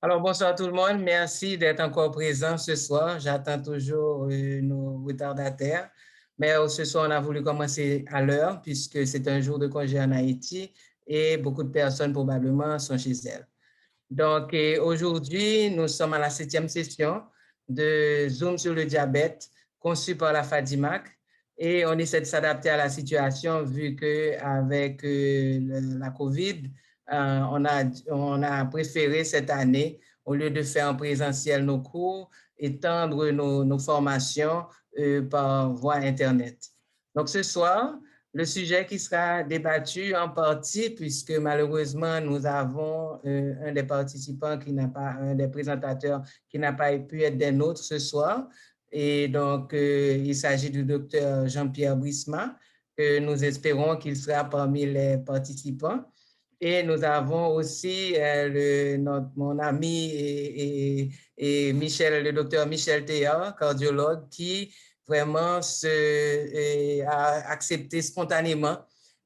Alors, bonsoir tout le monde. Merci d'être encore présent ce soir. J'attends toujours nos retardataires. Mais ce soir, on a voulu commencer à l'heure puisque c'est un jour de congé en Haïti et beaucoup de personnes probablement sont chez elles. Donc, aujourd'hui, nous sommes à la 7e session de Zoom sur le diabète conçue par la FADIMAC et on essaie de s'adapter à la situation vu qu'avec la COVID, on a préféré cette année, au lieu de faire en présentiel nos cours, étendre nos formations par voie Internet. Donc, ce soir, le sujet qui sera débattu en partie, puisque malheureusement, nous avons un des participants qui n'a pas, un des présentateurs qui n'a pas pu être des nôtres ce soir. Et donc, il s'agit du docteur Jean-Pierre Brisma, que nous espérons qu'il sera parmi les participants. Et nous avons aussi mon ami et Michel, le docteur Michel Théard, cardiologue, qui vraiment a accepté spontanément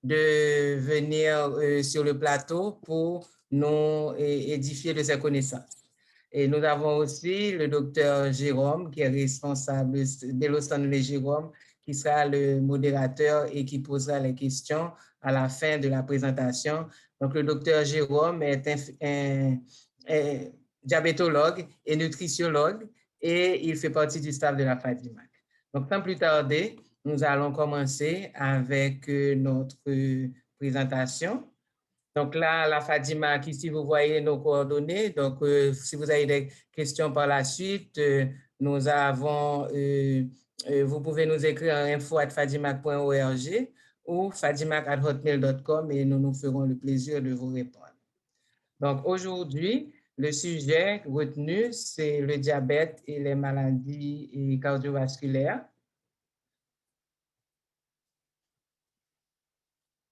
de venir sur le plateau pour nous édifier de ses connaissances. Et nous avons aussi le docteur Jérôme, qui est responsable de l'Ostanley Jérôme, qui sera le modérateur et qui posera les questions à la fin de la présentation. Donc, le docteur Jérôme est un diabétologue et nutritiologue et il fait partie du staff de la FADIMAC. Donc, sans plus tarder, nous allons commencer avec notre présentation. Donc là, la FADIMAC, ici, vous voyez nos coordonnées. Donc, si vous avez des questions par la suite, nous avons, vous pouvez nous écrire à info@fadimac.org ou fadimac@hotmail.com et nous nous ferons le plaisir de vous répondre. Donc, aujourd'hui, le sujet retenu, c'est le diabète et les maladies cardiovasculaires.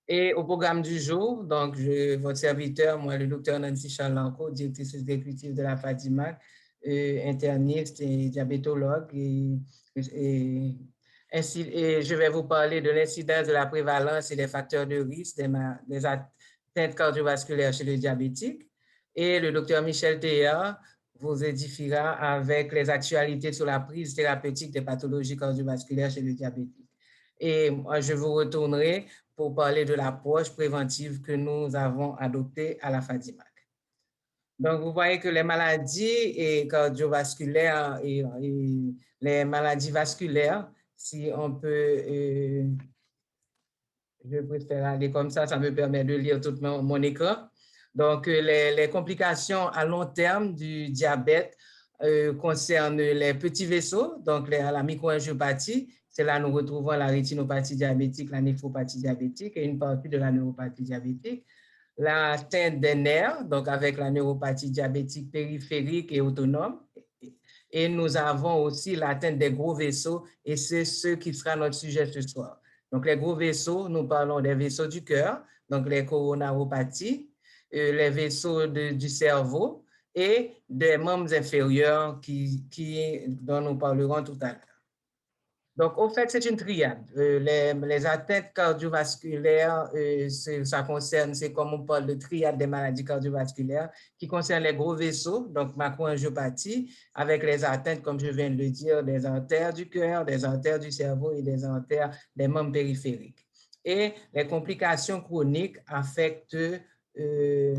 Et au programme du jour, donc, votre serviteur, moi, le docteur Nancy Chalanco, directrice exécutive de la FADIMAC, interniste et diabétologue. Et je vais vous parler de l'incidence de la prévalence et des facteurs de risque des atteintes cardiovasculaires chez le diabétique. Et le docteur Michel Théard vous édifiera avec les actualités sur la prise thérapeutique des pathologies cardiovasculaires chez le diabétique. Et moi, je vous retournerai pour parler de l'approche préventive que nous avons adoptée à la FADIMAC. Donc, vous voyez que les maladies cardiovasculaires et les maladies vasculaires, si on peut, je préfère aller comme ça me permet de lire tout mon écran. Donc, les complications à long terme du diabète concernent les petits vaisseaux, donc la microangiopathie. C'est là nous retrouvons la rétinopathie diabétique, la néphropathie diabétique et une partie de la neuropathie diabétique. L'atteinte des nerfs, donc avec la neuropathie diabétique périphérique et autonome. Et nous avons aussi l'atteinte des gros vaisseaux et c'est ce qui sera notre sujet ce soir. Donc, les gros vaisseaux, nous parlons des vaisseaux du cœur, donc les coronaropathies, les vaisseaux du cerveau et des membres inférieurs dont nous parlerons tout à l'heure. Donc, au fait, c'est une triade. Les atteintes cardiovasculaires, ça concerne, c'est comme on parle de triade des maladies cardiovasculaires, qui concerne les gros vaisseaux, donc macroangiopathie, avec les atteintes, comme je viens de le dire, des artères du cœur, des artères du cerveau et des artères des membres périphériques. Et les complications chroniques affectent les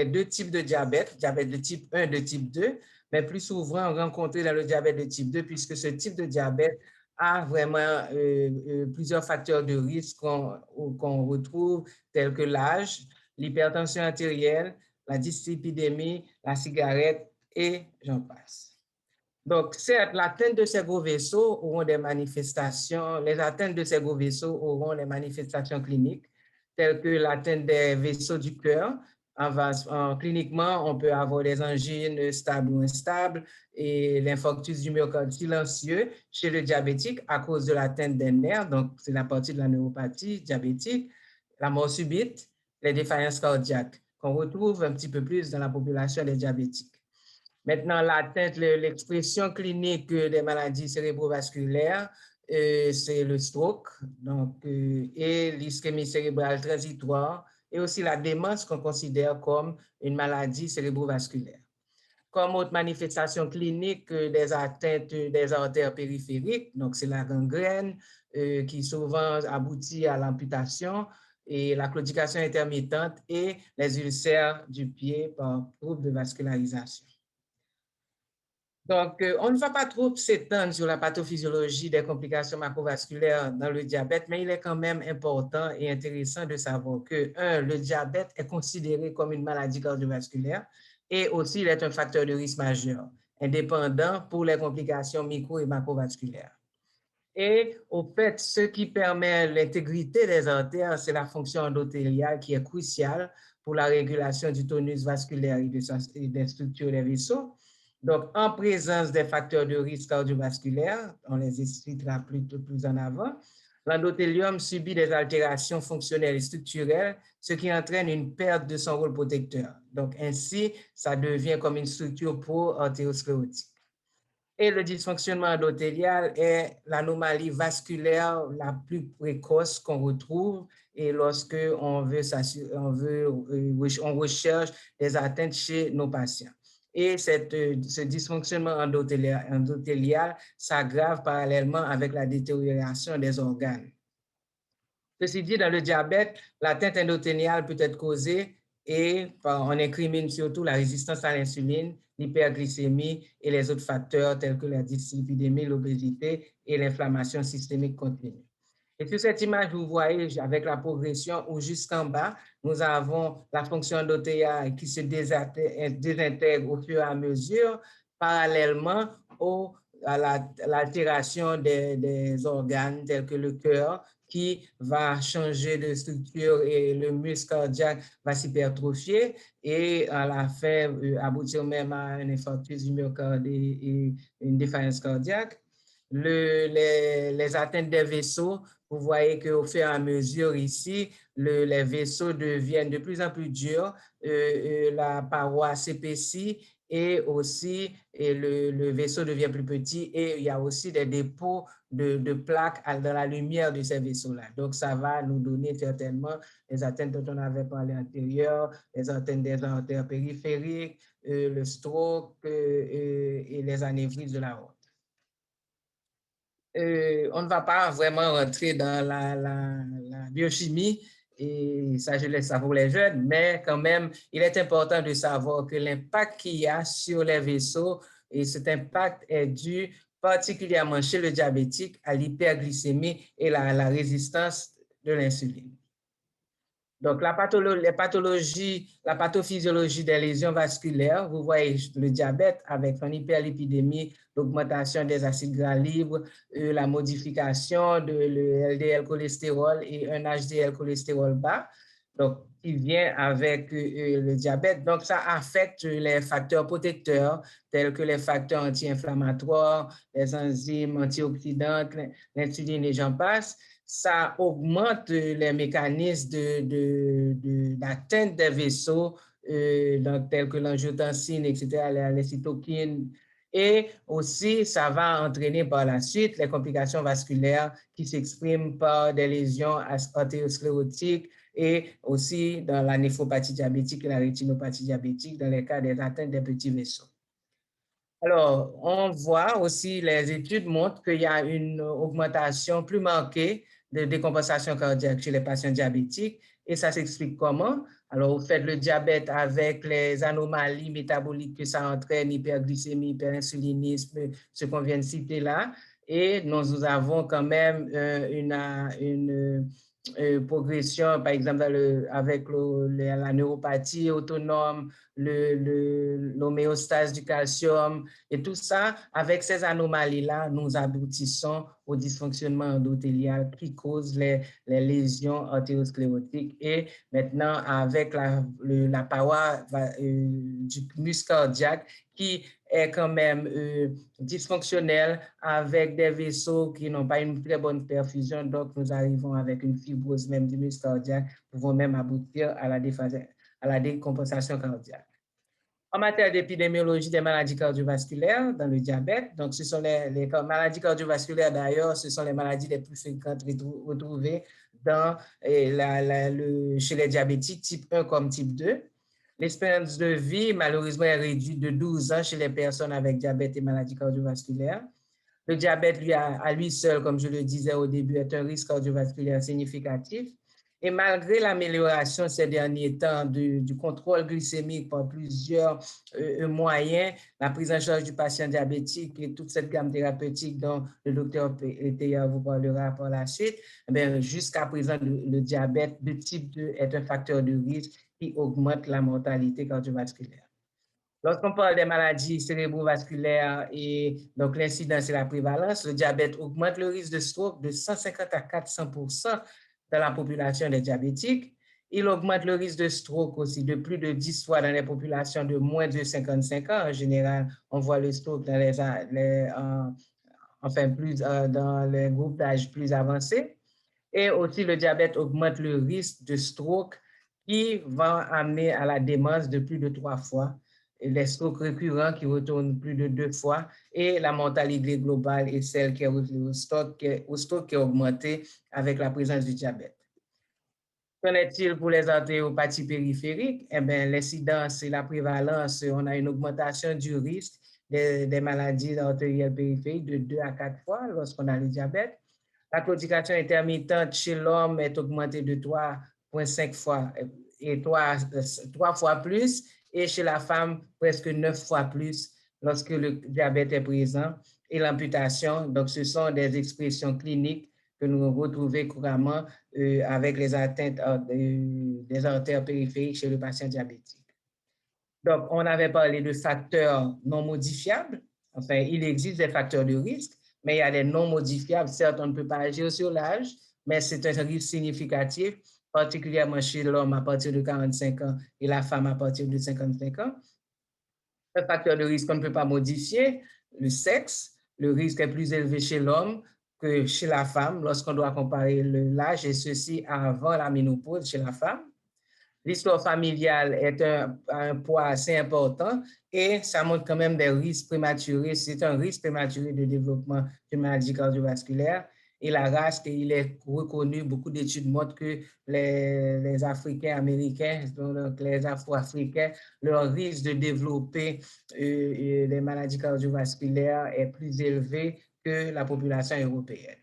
deux types de diabète, diabète de type 1 et de type 2, mais plus souvent rencontré dans le diabète de type 2, puisque ce type de diabète a vraiment plusieurs facteurs de risque qu'on retrouve, tels que l'âge, l'hypertension artérielle, la dyslipidémie, la cigarette, et j'en passe. Donc, certes, l'atteinte de ces gros vaisseaux auront des manifestations, les atteintes de ces gros vaisseaux auront des manifestations cliniques, telles que l'atteinte des vaisseaux du cœur. Cliniquement, on peut avoir des angines stables ou instables et l'infarctus du myocarde silencieux chez le diabétique à cause de l'atteinte des nerfs, donc c'est la partie de la neuropathie diabétique, la mort subite, les défaillances cardiaques qu'on retrouve un petit peu plus dans la population des diabétiques. Maintenant, l'atteinte, l'expression clinique des maladies cérébrovasculaires, c'est le stroke donc, et l'ischémie cérébrale transitoire et aussi la démence qu'on considère comme une maladie cérébrovasculaire. Comme autre manifestation clinique des atteintes des artères périphériques, donc c'est la gangrène qui souvent aboutit à l'amputation et la claudication intermittente et les ulcères du pied par trouble de vascularisation. Donc, on ne va pas trop s'étendre sur la pathophysiologie des complications macrovasculaires dans le diabète, mais il est quand même important et intéressant de savoir que, le diabète est considéré comme une maladie cardiovasculaire et aussi il est un facteur de risque majeur, indépendant pour les complications micro et macrovasculaires. Et au fait, ce qui permet l'intégrité des artères, c'est la fonction endothéliale qui est cruciale pour la régulation du tonus vasculaire et des structures des vaisseaux. Donc, en présence des facteurs de risque cardiovasculaire, on les expliquera plus en avant, l'endothélium subit des altérations fonctionnelles et structurelles, ce qui entraîne une perte de son rôle protecteur. Donc, ainsi, ça devient comme une structure pro-artériosclérotique. Et le dysfonctionnement endothélial est l'anomalie vasculaire la plus précoce qu'on retrouve et lorsque on recherche des atteintes chez nos patients. Et ce dysfonctionnement endothélial s'aggrave parallèlement avec la détérioration des organes. Ceci dit, dans le diabète, l'atteinte endothéliale peut être causée et on incrimine surtout la résistance à l'insuline, l'hyperglycémie et les autres facteurs tels que la dyslipidémie, l'obésité et l'inflammation systémique continue. Et sur cette image, vous voyez avec la progression où jusqu'en bas, nous avons la fonction endothéliale qui se désintègre au fur et à mesure, parallèlement à l'altération des organes tels que le cœur, qui va changer de structure et le muscle cardiaque va s'hypertrophier et à la fin aboutir même à un infarctus du myocarde et une défaillance cardiaque. Les atteintes des vaisseaux, vous voyez qu'au fur et à mesure ici, les vaisseaux deviennent de plus en plus durs, la paroi s'épaissit et aussi le vaisseau devient plus petit et il y a aussi des dépôts de plaques dans la lumière de ces vaisseaux-là. Donc, ça va nous donner certainement les atteintes dont on avait parlé antérieures, les atteintes des artères périphériques, le stroke et les anévrismes de la aorte. On ne va pas vraiment rentrer dans la biochimie, et ça, je laisse ça pour les jeunes, mais quand même, il est important de savoir que l'impact qu'il y a sur les vaisseaux, et cet impact est dû particulièrement chez le diabétique à l'hyperglycémie et la résistance de l'insuline. Donc, la pathophysiologie des lésions vasculaires, vous voyez le diabète avec son hyperlipidémie, l'augmentation des acides gras libres, la modification de LDL cholestérol et un HDL cholestérol bas, donc qui vient avec le diabète. Donc, ça affecte les facteurs protecteurs tels que les facteurs anti-inflammatoires, les enzymes antioxydantes, l'insuline et j'en passe. Ça augmente les mécanismes d'atteinte des vaisseaux, tels que l'angiotensine, etc., les cytokines. Et aussi, ça va entraîner par la suite les complications vasculaires qui s'expriment par des lésions artériosclérotiques et aussi dans la néphropathie diabétique et la rétinopathie diabétique dans les cas des atteintes des petits vaisseaux. Alors, on voit aussi, les études montrent qu'il y a une augmentation plus marquée de décompensation cardiaque chez les patients diabétiques. Et ça s'explique comment? Alors, vous faites le diabète avec les anomalies métaboliques que ça entraîne, hyperglycémie, hyperinsulinisme, ce qu'on vient de citer là. Et nous avons quand même une progression, par exemple, avec la neuropathie autonome, l'homéostase du calcium et tout ça, avec ces anomalies-là, nous aboutissons au dysfonctionnement endothélial qui cause les lésions artériosclérotiques. Et maintenant, avec la paroi du muscle cardiaque qui est quand même dysfonctionnel avec des vaisseaux qui n'ont pas une très bonne perfusion. Donc, nous arrivons avec une fibrose même du muscle cardiaque, pouvons même aboutir à la décompensation cardiaque. En matière d'épidémiologie des maladies cardiovasculaires dans le diabète, donc ce sont les maladies cardiovasculaires d'ailleurs, ce sont les maladies les plus fréquentes retrouvées chez les diabétiques type 1 comme type 2. L'espérance de vie, malheureusement, est réduite de 12 ans chez les personnes avec diabète et maladies cardiovasculaires. Le diabète, lui, à lui seul, comme je le disais au début, est un risque cardiovasculaire significatif. Et malgré l'amélioration ces derniers temps du contrôle glycémique par plusieurs moyens, la prise en charge du patient diabétique et toute cette gamme thérapeutique dont le docteur Théa vous parlera par la suite, jusqu'à présent, le diabète de type 2 est un facteur de risque qui augmente la mortalité cardiovasculaire. Lorsqu'on parle des maladies cérébrovasculaires et donc l'incidence et la prévalence, le diabète augmente le risque de stroke de 150 à 400% dans la population des diabétiques. Il augmente le risque de stroke aussi de plus de 10 fois dans les populations de moins de 55 ans. En général, on voit le stroke dans dans les groupes d'âge plus avancés. Et aussi, le diabète augmente le risque de stroke qui va amener à la démence de plus de 3 fois, et les strokes récurrents qui retournent plus de 2 fois, et la mortalité globale est celle qui est au stroke qui est augmentée avec la présence du diabète. Qu'en est-il pour les artériopathies périphériques? Eh bien, l'incidence et la prévalence, on a une augmentation du risque des maladies artérielles périphériques de 2 à 4 fois lorsqu'on a le diabète. La claudication intermittente chez l'homme est augmentée de 3,5 fois et 3 fois plus, et chez la femme, presque 9 fois plus lorsque le diabète est présent. Et l'amputation, donc ce sont des expressions cliniques que nous retrouvons couramment avec les atteintes des artères périphériques chez le patient diabétique. Donc, on avait parlé de facteurs non modifiables. Enfin, il existe des facteurs de risque, mais il y a des non modifiables. Certes, on ne peut pas agir sur l'âge, mais c'est un risque significatif, particulièrement chez l'homme à partir de 45 ans et la femme à partir de 55 ans. Un facteur de risque qu'on ne peut pas modifier, le sexe. Le risque est plus élevé chez l'homme que chez la femme lorsqu'on doit comparer l'âge, et ceci avant la ménopause chez la femme. L'histoire familiale est un poids assez important et ça montre quand même des risques prématurés. C'est un risque prématuré de développement de maladies cardiovasculaires. Et la race, il est reconnu, beaucoup d'études montrent que les Africains américains, donc les Afro-Africains, leur risque de développer des maladies cardiovasculaires est plus élevé que la population européenne.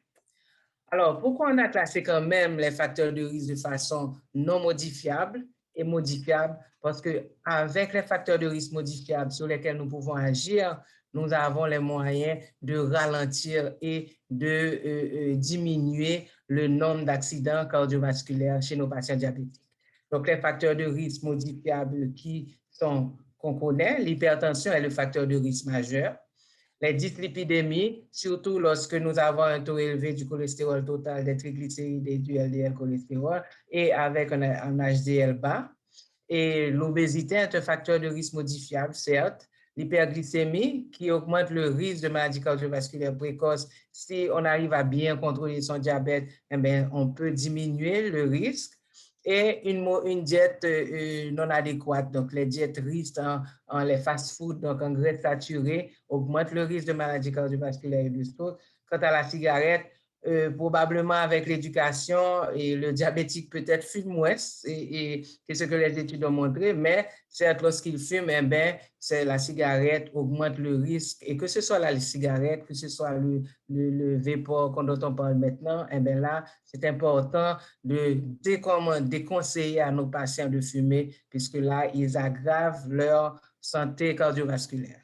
Alors, pourquoi on a classé quand même les facteurs de risque de façon non modifiable et modifiable? Parce qu'avec les facteurs de risque modifiables sur lesquels nous pouvons agir, nous avons les moyens de ralentir et de diminuer le nombre d'accidents cardiovasculaires chez nos patients diabétiques. Donc, les facteurs de risque modifiables qu'on connaît, l'hypertension est le facteur de risque majeur. Les dyslipidémies, surtout lorsque nous avons un taux élevé du cholestérol total, des triglycérides et du LDL cholestérol, et avec un HDL bas. Et l'obésité est un facteur de risque modifiable, certes. L'hyperglycémie, qui augmente le risque de maladie cardiovasculaire précoce. Si on arrive à bien contrôler son diabète, eh bien, on peut diminuer le risque. Et une diète non adéquate, donc les diètes riches en les fast-food, donc en graisses saturées, augmentent le risque de maladie cardiovasculaire et de stroke. Quant à la cigarette, probablement avec l'éducation, et le diabétique peut-être fume moins, et c'est ce que les études ont montré, mais certes, lorsqu'il fume, eh bien, la cigarette augmente le risque, et que ce soit la cigarette, que ce soit le vapor dont on parle maintenant, eh bien là, c'est important de déconseiller à nos patients de fumer, puisque là, ils aggravent leur santé cardiovasculaire.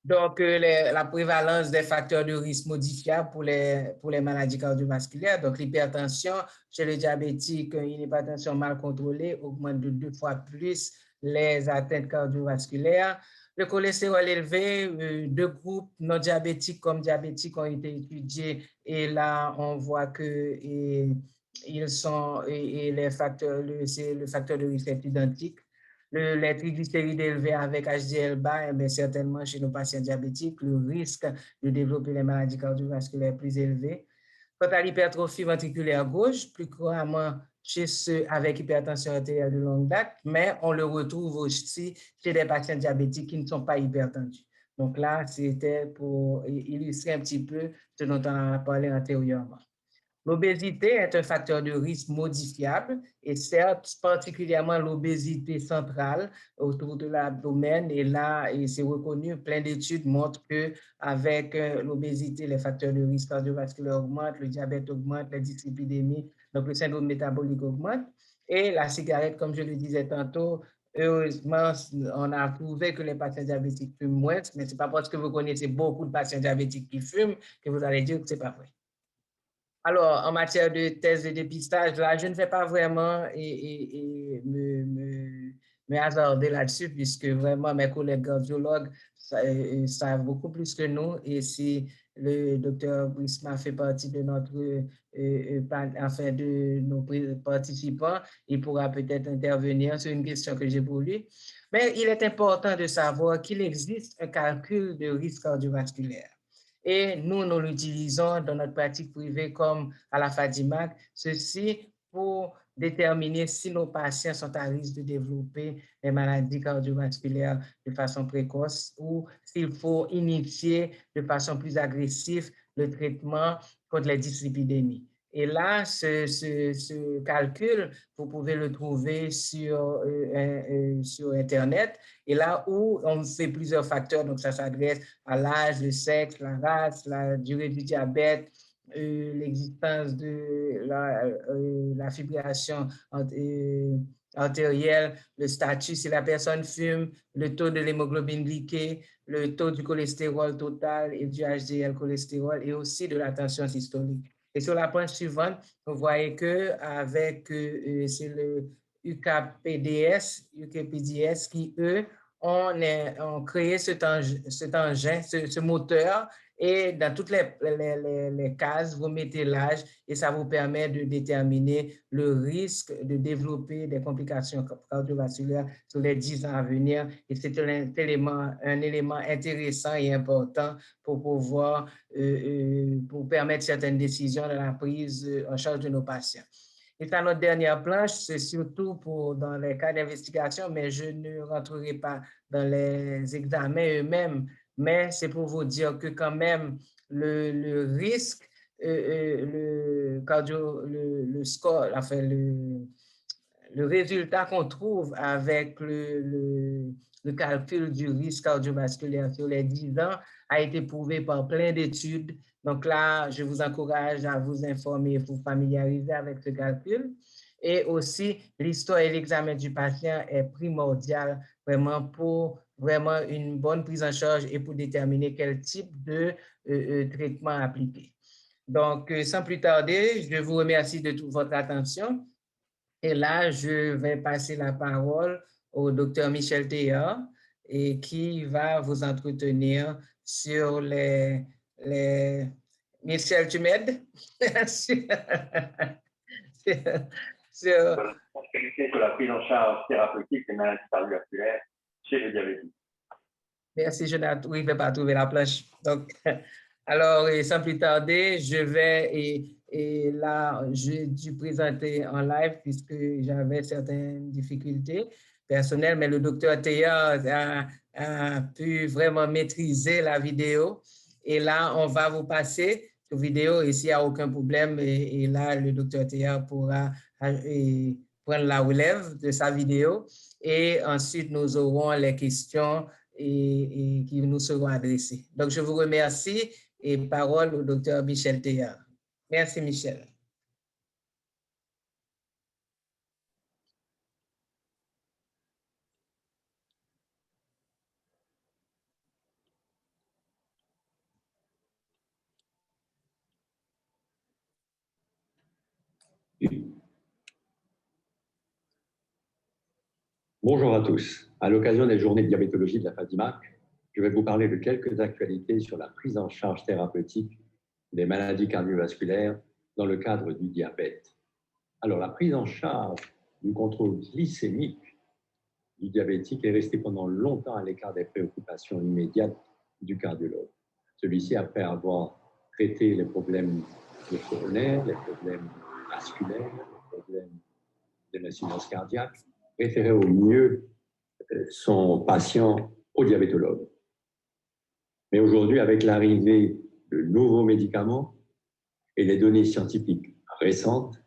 Donc, la prévalence des facteurs de risque modifiables pour les maladies cardiovasculaires, donc l'hypertension chez les diabétiques, une hypertension mal contrôlée augmente de 2 fois plus les atteintes cardiovasculaires. Le cholestérol élevé, 2 groupes non diabétiques comme diabétiques ont été étudiés, et là, on voit que ils sont, et les facteurs, le facteur de risque est identique. Les triglycérides élevés avec HDL bas, eh certainement chez nos patients diabétiques, le risque de développer les maladies cardiovasculaires est plus élevé. Quant à l'hypertrophie ventriculaire gauche, plus couramment chez ceux avec hypertension artérielle de longue date, mais on le retrouve aussi chez des patients diabétiques qui ne sont pas hypertendus. Donc là, c'était pour illustrer un petit peu ce dont on a parlé antérieurement. L'obésité est un facteur de risque modifiable et certes, particulièrement l'obésité centrale autour de l'abdomen. Et là, c'est reconnu, plein d'études montrent qu'avec l'obésité, les facteurs de risque cardiovasculaire augmentent, le diabète augmente, la dyslipidémie, donc le syndrome métabolique augmente. Et la cigarette, comme je le disais tantôt, heureusement, on a prouvé que les patients diabétiques fument moins, mais ce n'est pas parce que vous connaissez beaucoup de patients diabétiques qui fument que vous allez dire que ce n'est pas vrai. Alors, en matière de tests de dépistage, là, je ne vais pas vraiment me hasarder là-dessus, puisque vraiment mes collègues cardiologues savent beaucoup plus que nous. Et si le docteur Brisma fait partie de enfin, de nos participants, il pourra peut-être intervenir sur une question que j'ai pour lui. Mais il est important de savoir qu'il existe un calcul de risque cardiovasculaire. Et nous l'utilisons dans notre pratique privée comme à la FADIMAC, ceci pour déterminer si nos patients sont à risque de développer des maladies cardiovasculaires de façon précoce ou s'il faut initier de façon plus agressive le traitement contre les dyslipidémies. Et là, ce calcul, vous pouvez le trouver sur Internet. Et là où on fait plusieurs facteurs, donc ça s'adresse à l'âge, le sexe, la race, la durée du diabète, l'existence de la fibrillation artérielle, le statut si la personne fume, le taux de l'hémoglobine glyquée, le taux du cholestérol total et du HDL cholestérol et aussi de la tension systolique. Et sur la page suivante, vous voyez qu'avec c'est le UKPDS qui, eux, ont créé cet engin, ce moteur, et dans toutes les cases, vous mettez l'âge et ça vous permet de déterminer le risque de développer des complications cardiovasculaires sur les 10 ans à venir. Et c'est un élément intéressant et important pour pouvoir pour permettre certaines décisions dans la prise en charge de nos patients. Et à notre dernière planche, c'est surtout dans les cas d'investigation, mais je ne rentrerai pas dans les examens eux-mêmes, mais c'est pour vous dire que quand même, le risque, le score, enfin, le résultat qu'on trouve avec le calcul du risque cardiovasculaire sur les 10 ans a été prouvé par plein d'études. Donc là, je vous encourage à vous informer et vous familiariser avec ce calcul. Et aussi, l'histoire et l'examen du patient est primordial vraiment pour vraiment une bonne prise en charge et pour déterminer quel type de traitement appliquer. Donc, sans plus tarder, je vous remercie de toute votre attention. Et là, je vais passer la parole au docteur Michel Théa et qui va vous entretenir sur Michel, tu m'aides? sur la prise en charge thérapeutique des maladies cardiovasculaires chez les diabétiques. Merci, je n'arrive pas à trouver la planche. Donc, alors, sans plus tarder, je vais, et là, j'ai dû présenter en live puisque j'avais certaines difficultés personnelles, mais le docteur Théa a pu vraiment maîtriser la vidéo. Et là, on va vous passer la vidéo et s'il n'y a aucun problème, et là, le docteur Théa pourra prendre la relève de sa vidéo. Et ensuite, nous aurons les questions et qui nous seront adressées. Donc, je vous remercie et parole au docteur Michel Théa. Merci, Michel. Bonjour à tous. À l'occasion des journées de diabétologie de la FADIMAC, je vais vous parler de quelques actualités sur la prise en charge thérapeutique des maladies cardiovasculaires dans le cadre du diabète. Alors, la prise en charge du contrôle glycémique du diabétique est restée pendant longtemps à l'écart des préoccupations immédiates du cardiologue. Celui-ci, après avoir traité les problèmes coronaires, les problèmes vasculaires, les problèmes de l'insuffisance cardiaque, référer au mieux son patient au diabétologue. Mais aujourd'hui, avec l'arrivée de nouveaux médicaments et les données scientifiques récente,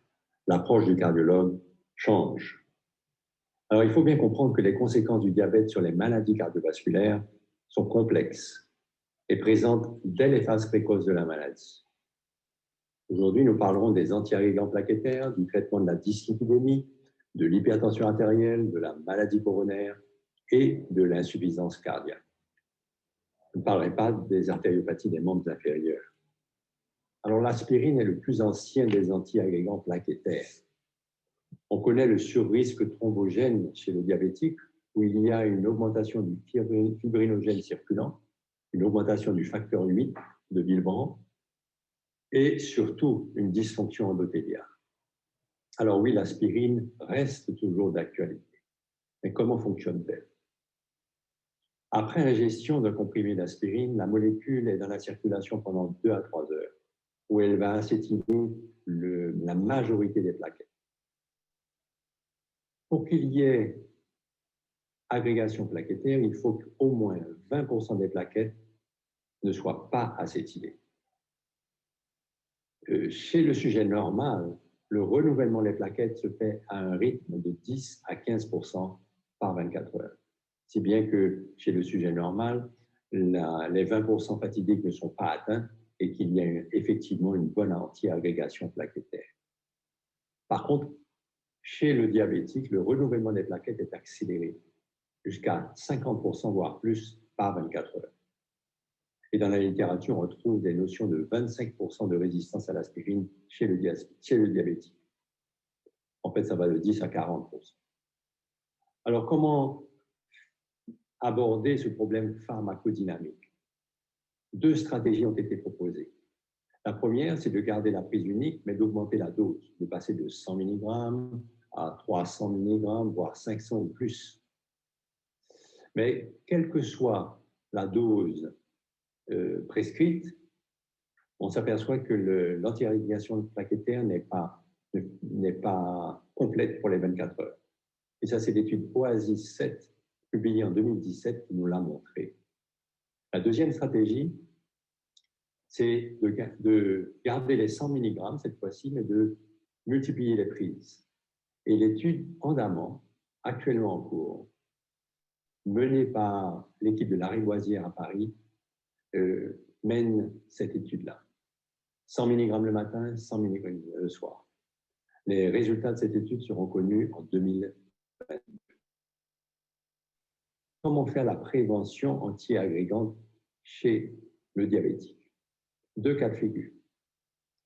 l'approche du cardiologue change. Alors, il faut bien comprendre que les conséquences du diabète sur les maladies cardiovasculaires sont complexes et présentent dès les phases précoces de la maladie. Aujourd'hui, nous parlerons des antiagrégants plaquettaires, du traitement de la dyslipidémie, de l'hypertension artérielle, de la maladie coronaire et de l'insuffisance cardiaque. Je ne parlerai pas des artériopathies des membres inférieurs. Alors, l'aspirine est le plus ancien des antiagrégants plaquettaires. On connaît le surrisque thrombogène chez le diabétique, où il y a une augmentation du fibrinogène circulant, une augmentation du facteur 8 de Willebrand, et surtout une dysfonction endothéliale. Alors oui, l'aspirine reste toujours d'actualité. Mais comment fonctionne-t-elle? Après ingestion d'un comprimé d'aspirine, la molécule est dans la circulation pendant 2 à 3 heures, où elle va acétyler la majorité des plaquettes. Pour qu'il y ait agrégation plaquettaire, il faut qu'au moins 20% des plaquettes ne soient pas acétylées. Chez le sujet normal, le renouvellement des plaquettes se fait à un rythme de 10 à 15% par 24 heures. Si bien que chez le sujet normal, les 20% fatidiques ne sont pas atteints et qu'il y a effectivement une bonne anti-agrégation plaquettaire. Par contre, chez le diabétique, le renouvellement des plaquettes est accéléré jusqu'à 50%, voire plus, par 24 heures. Et dans la littérature, on retrouve des notions de 25% de résistance à l'aspirine chez le diabétique. En fait, ça va de 10 à 40%. Alors, comment aborder ce problème pharmacodynamique? 2 stratégies ont été proposées. La première, c'est de garder la prise unique, mais d'augmenter la dose, de passer de 100 mg à 300 mg, voire 500 ou plus. Mais quelle que soit la dose prescrite, on s'aperçoit que l'antiagrégation plaquettaire n'est pas complète pour les 24 heures. Et ça, c'est l'étude OASIS 7, publiée en 2017, qui nous l'a montré. La deuxième stratégie, c'est de garder les 100 mg cette fois-ci, mais de multiplier les prises. Et l'étude Andamant, actuellement en cours, menée par l'équipe de Lariboisière à Paris, mène cette étude-là. 100 mg le matin, 100 mg le soir. Les résultats de cette étude seront connus en 2022. Comment faire la prévention anti-agrégante chez le diabétique? 2 cas de figure.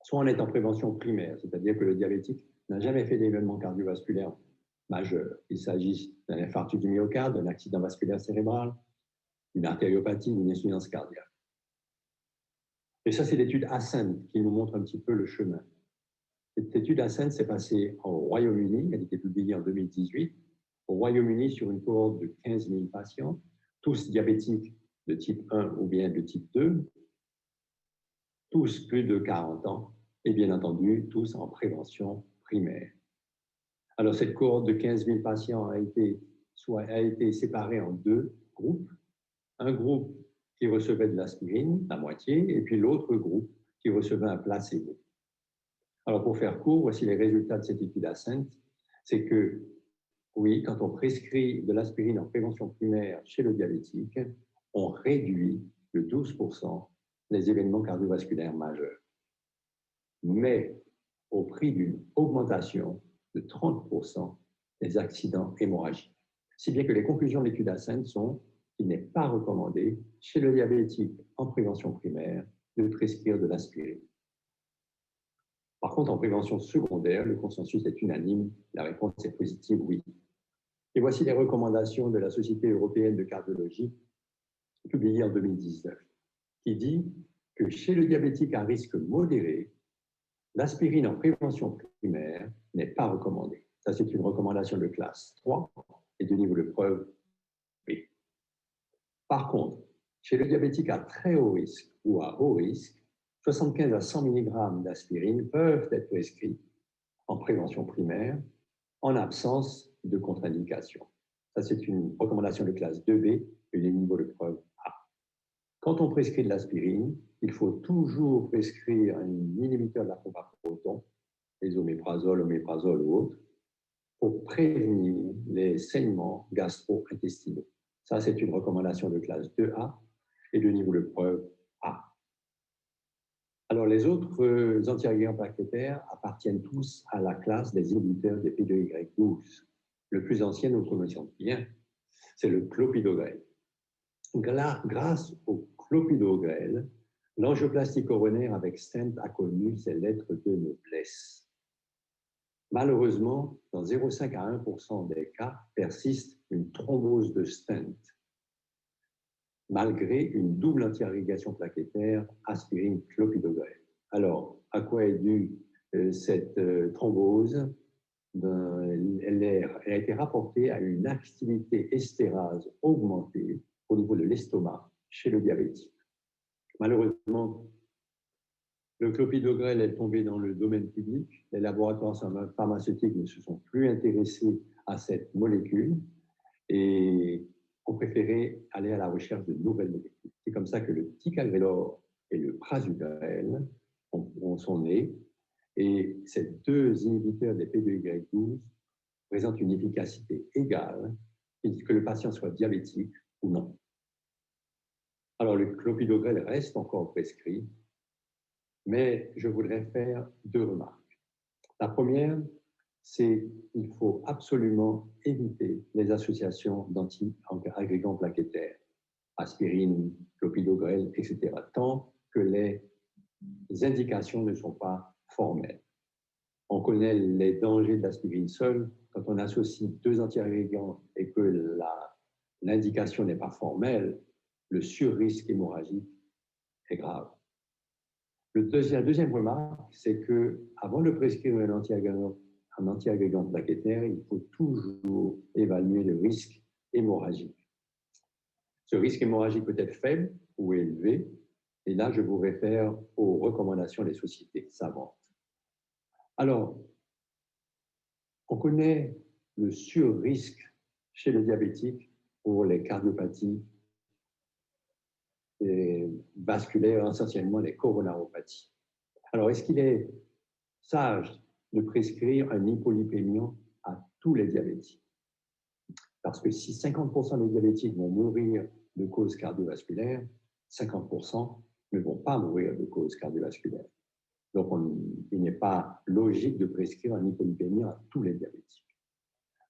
Soit on est en prévention primaire, c'est-à-dire que le diabétique n'a jamais fait d'événement cardiovasculaire majeur. Il s'agit d'un infarctus du myocarde, d'un accident vasculaire cérébral, d'une artériopathie, d'une insuffisance cardiaque. Et ça, c'est l'étude Ascend qui nous montre un petit peu le chemin. Cette étude Ascend s'est passée au Royaume-Uni, elle a été publiée en 2018, au Royaume-Uni sur une cohorte de 15 000 patients, tous diabétiques de type 1 ou bien de type 2, tous plus de 40 ans, et bien entendu, tous en prévention primaire. Alors, cette cohorte de 15 000 patients a été séparée en 2 groupes. Un groupe qui recevait de l'aspirine, la moitié, et puis l'autre groupe qui recevait un placebo. Alors, pour faire court, voici les résultats de cette étude Ascend. C'est que, oui, quand on prescrit de l'aspirine en prévention primaire chez le diabétique, on réduit de 12% les événements cardiovasculaires majeurs. Mais au prix d'une augmentation de 30% des accidents hémorragiques. Si bien que les conclusions de l'étude Ascend sont qu'il n'est pas recommandé chez le diabétique en prévention primaire de prescrire de l'aspirine. Par contre, en prévention secondaire, le consensus est unanime, la réponse est positive, oui. Et voici les recommandations de la Société européenne de cardiologie, publiée en 2019, qui dit que chez le diabétique à risque modéré, l'aspirine en prévention primaire n'est pas recommandée. Ça, c'est une recommandation de classe 3 et de niveau de preuve B. Par contre, chez le diabétique à très haut risque ou à haut risque, 75 à 100 mg d'aspirine peuvent être prescrits en prévention primaire en absence de contre-indication. Ça, c'est une recommandation de classe 2B et des niveaux de preuve A. Quand on prescrit de l'aspirine, il faut toujours prescrire un inhibiteur de la pompe à protons les oméprazole ou autres, pour prévenir les saignements gastro-intestinaux. Ça, c'est une recommandation de classe 2A et de niveau de preuve A. Alors, les autres antiagrégants plaquettaires appartiennent tous à la classe des inhibiteurs des P2Y12. Le plus ancien, nous le connaissons bien, c'est le clopidogrel. Grâce au clopidogrel, l'angioplastie coronaire avec stent a connu ses lettres de noblesse. Malheureusement, dans 0,5 à 1% des cas, persiste une thrombose de stent, malgré une double antiagrégation plaquettaire aspirine-clopidogrel. Alors, à quoi est due cette thrombose? Elle a été rapportée à une activité estérase augmentée au niveau de l'estomac chez le diabétique. Malheureusement, le clopidogrel est tombé dans le domaine public. Les laboratoires pharmaceutiques ne se sont plus intéressés à cette molécule et ont préféré aller à la recherche de nouvelles molécules. C'est comme ça que le ticagrelor et le prasugrel sont nés. Et ces deux inhibiteurs des P2Y12 présentent une efficacité égale, que le patient soit diabétique ou non. Alors, le clopidogrel reste encore prescrit, mais je voudrais faire deux remarques. La première, c'est qu'il faut absolument éviter les associations d'anti-agrégants plaquettaires, aspirine, clopidogrel, etc., tant que les indications ne sont pas formelles. On connaît les dangers de l'aspirine seule. Quand on associe deux antiagrégants et que l'indication n'est pas formelle, le surrisque hémorragique est grave. La deuxième remarque, c'est qu'avant de prescrire un antiagrégant plaquettaire, il faut toujours évaluer le risque hémorragique. Ce risque hémorragique peut être faible ou élevé, et là, je vous réfère aux recommandations des sociétés savantes. Alors, on connaît le surrisque chez le diabétique pour les cardiopathies vasculaires, essentiellement les coronaropathies. Alors, est-ce qu'il est sage de prescrire un hypolipémiant à tous les diabétiques? Parce que si 50% des diabétiques vont mourir de cause cardiovasculaire, 50% ne vont pas mourir de cause cardiovasculaire. Donc, il n'est pas logique de prescrire un hypolipémiant à tous les diabétiques.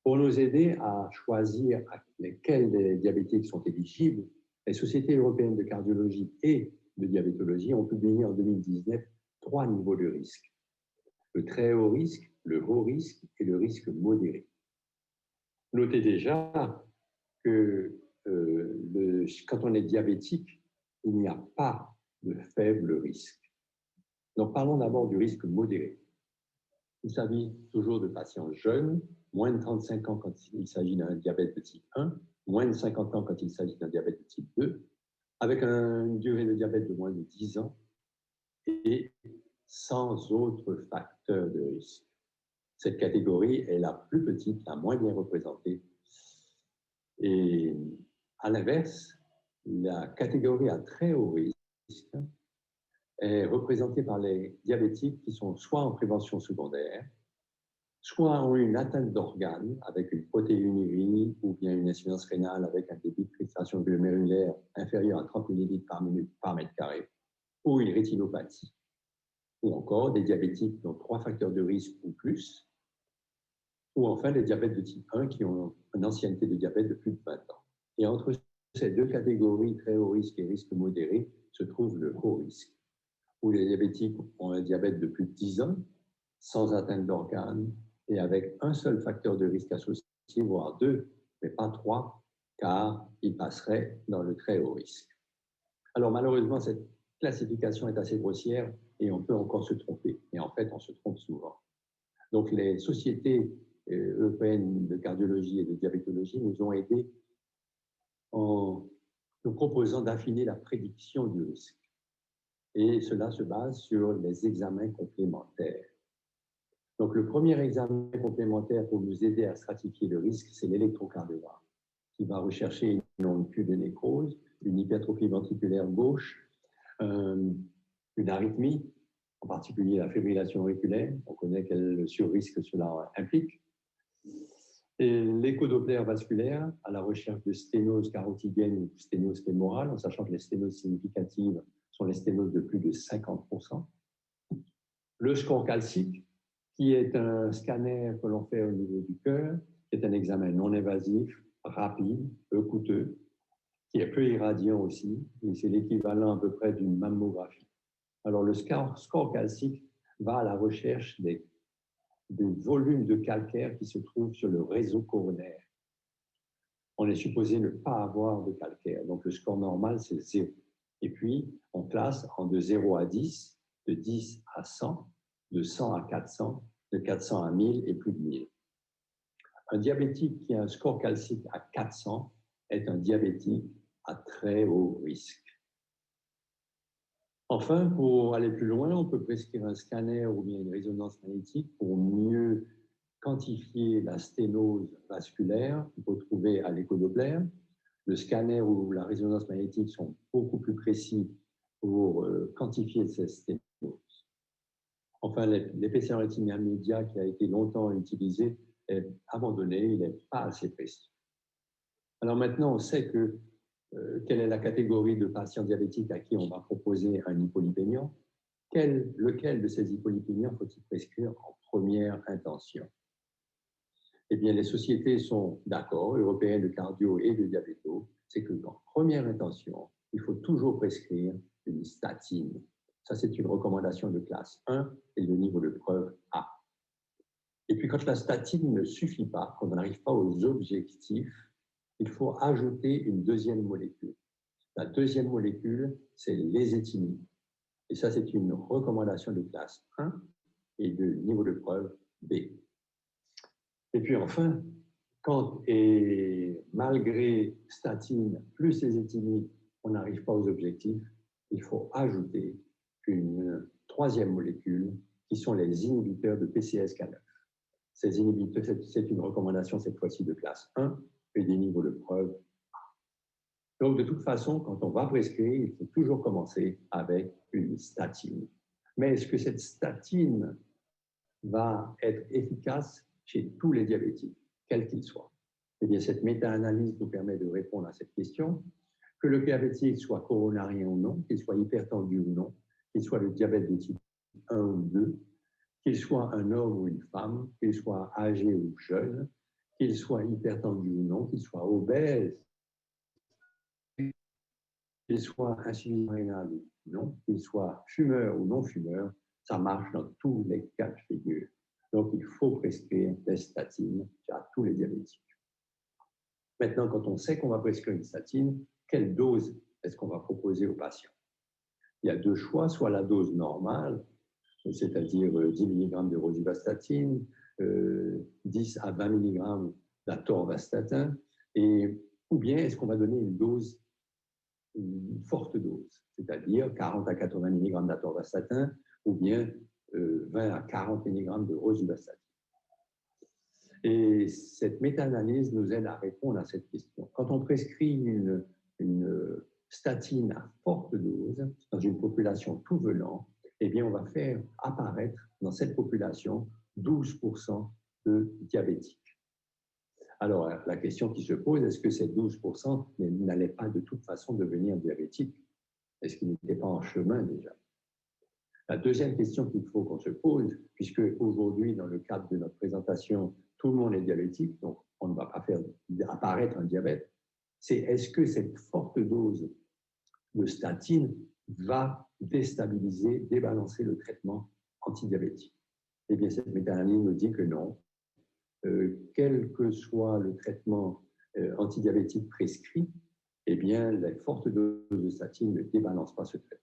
Pour nous aider à choisir lesquels des diabétiques sont éligibles, les sociétés européennes de cardiologie et de diabétologie ont publié en 2019 3 niveaux de risque. Le très haut risque, le haut risque et le risque modéré. Notez déjà que quand on est diabétique, il n'y a pas de faible risque. Donc, parlons d'abord du risque modéré. Il s'agit toujours de patients jeunes, moins de 35 ans quand il s'agit d'un diabète de type 1, moins de 50 ans quand il s'agit d'un diabète de type 2, avec une durée de diabète de moins de 10 ans et sans autres facteurs de risque. Cette catégorie est la plus petite, la moins bien représentée. Et à l'inverse, la catégorie à très haut risque est représentée par les diabétiques qui sont soit en prévention secondaire, soit ont une atteinte d'organes avec une protéinurie ou bien une insuffisance rénale avec un débit de filtration glomérulaire inférieur à 30 ml par minute par mètre carré, ou une rétinopathie, ou encore des diabétiques qui ont 3 facteurs de risque ou plus, ou enfin des diabètes de type 1 qui ont une ancienneté de diabète de plus de 20 ans. Et entre ces deux catégories, très haut risque et risque modéré, se trouve le haut risque, où les diabétiques ont un diabète de plus de 10 ans, sans atteinte d'organes, et avec un seul facteur de risque associé, voire 2, mais pas 3, car ils passeraient dans le très haut risque. Alors malheureusement, cette classification est assez grossière et on peut encore se tromper. Et en fait, on se trompe souvent. Donc les sociétés européennes de cardiologie et de diabétologie nous ont aidés en nous proposant d'affiner la prédiction du risque. Et cela se base sur les examens complémentaires. Donc, le premier examen complémentaire pour nous aider à stratifier le risque, c'est l'électrocardiogramme, qui va rechercher une onde Q de nécrose, une hypertrophie ventriculaire gauche, une arythmie, en particulier la fibrillation auriculaire. On connaît quel surrisque cela implique. Et l'échodoppler vasculaire à la recherche de sténose carotidienne ou sténose fémorale, en sachant que les sténoses significatives sont les sténoses de plus de 50%. Le score calcique, qui est un scanner que l'on fait au niveau du cœur, qui est un examen non invasif, rapide, peu coûteux, qui est peu irradiant aussi, et c'est l'équivalent à peu près d'une mammographie. Alors le score calcique va à la recherche des volumes de calcaire qui se trouvent sur le réseau coronaire. On est supposé ne pas avoir de calcaire, donc le score normal c'est 0. Et puis on classe de 0 à 10, de 10 à 100, de 100 à 400, de 400 à 1000 et plus de 1000. Un diabétique qui a un score calcique à 400 est un diabétique à très haut risque. Enfin, pour aller plus loin, on peut prescrire un scanner ou bien une résonance magnétique pour mieux quantifier la sténose vasculaire qu'on peut trouver à l'échodoppler. Le scanner ou la résonance magnétique sont beaucoup plus précis pour quantifier cette sténose. Enfin, l'épaisseur intermédiaire qui a été longtemps utilisé est abandonné, il n'est pas assez précis. Alors maintenant, on sait quelle est la catégorie de patients diabétiques à qui on va proposer un hypolipémiant. Lequel de ces hypolipémiants faut-il prescrire en première intention? Eh bien, les sociétés sont d'accord, européennes de cardio et de diabéto, c'est que en première intention, il faut toujours prescrire une statine. Ça, c'est une recommandation de classe 1 et de niveau de preuve A. Et puis, quand la statine ne suffit pas, quand on n'arrive pas aux objectifs, il faut ajouter une deuxième molécule. La deuxième molécule, c'est l'ézetimibe. Et ça, c'est une recommandation de classe 1 et de niveau de preuve B. Et puis enfin, malgré statine plus ézetimibe, on n'arrive pas aux objectifs, il faut ajouter une troisième molécule qui sont les inhibiteurs de PCSK9. Ces inhibiteurs, c'est une recommandation cette fois-ci de classe 1 et des niveaux de preuve. Donc, de toute façon, quand on va prescrire, il faut toujours commencer avec une statine. Mais est-ce que cette statine va être efficace chez tous les diabétiques, quels qu'ils soient? Eh bien, cette méta-analyse nous permet de répondre à cette question. Que le diabétique soit coronarien ou non, qu'il soit hypertendu ou non, qu'il soit le diabète de type 1 ou 2, qu'il soit un homme ou une femme, qu'il soit âgé ou jeune, qu'il soit hypertendu ou non, qu'il soit obèse, qu'il soit insuffisant rénal ou non, qu'il soit fumeur ou non fumeur, ça marche dans tous les cas de figure. Donc, il faut prescrire des statines à tous les diabétiques. Maintenant, quand on sait qu'on va prescrire une statine, quelle dose est-ce qu'on va proposer aux patients? Il y a deux choix, soit la dose normale, c'est-à-dire 10 mg de rosuvastatine, 10 à 20 mg d'atorvastatin, ou bien est-ce qu'on va donner une forte dose, c'est-à-dire 40 à 80 mg d'atorvastatin, ou bien 20 à 40 mg de rosuvastatine. Et cette méta-analyse nous aide à répondre à cette question. Quand on prescrit une statine à forte dose dans une population tout venant, eh bien, on va faire apparaître dans cette population 12% de diabétiques. Alors, la question qui se pose, est-ce que ces 12% n'allaient pas de toute façon devenir diabétiques? Est-ce qu'ils n'étaient pas en chemin déjà? La deuxième question qu'il faut qu'on se pose, puisque aujourd'hui, dans le cadre de notre présentation, tout le monde est diabétique, donc on ne va pas faire apparaître un diabète, c'est est-ce que cette forte dose de statine va déstabiliser, débalancer le traitement antidiabétique? Eh bien, cette méta-analyse nous dit que non. Quel que soit le traitement antidiabétique prescrit, eh bien, les fortes doses de statine ne débalancent pas ce traitement.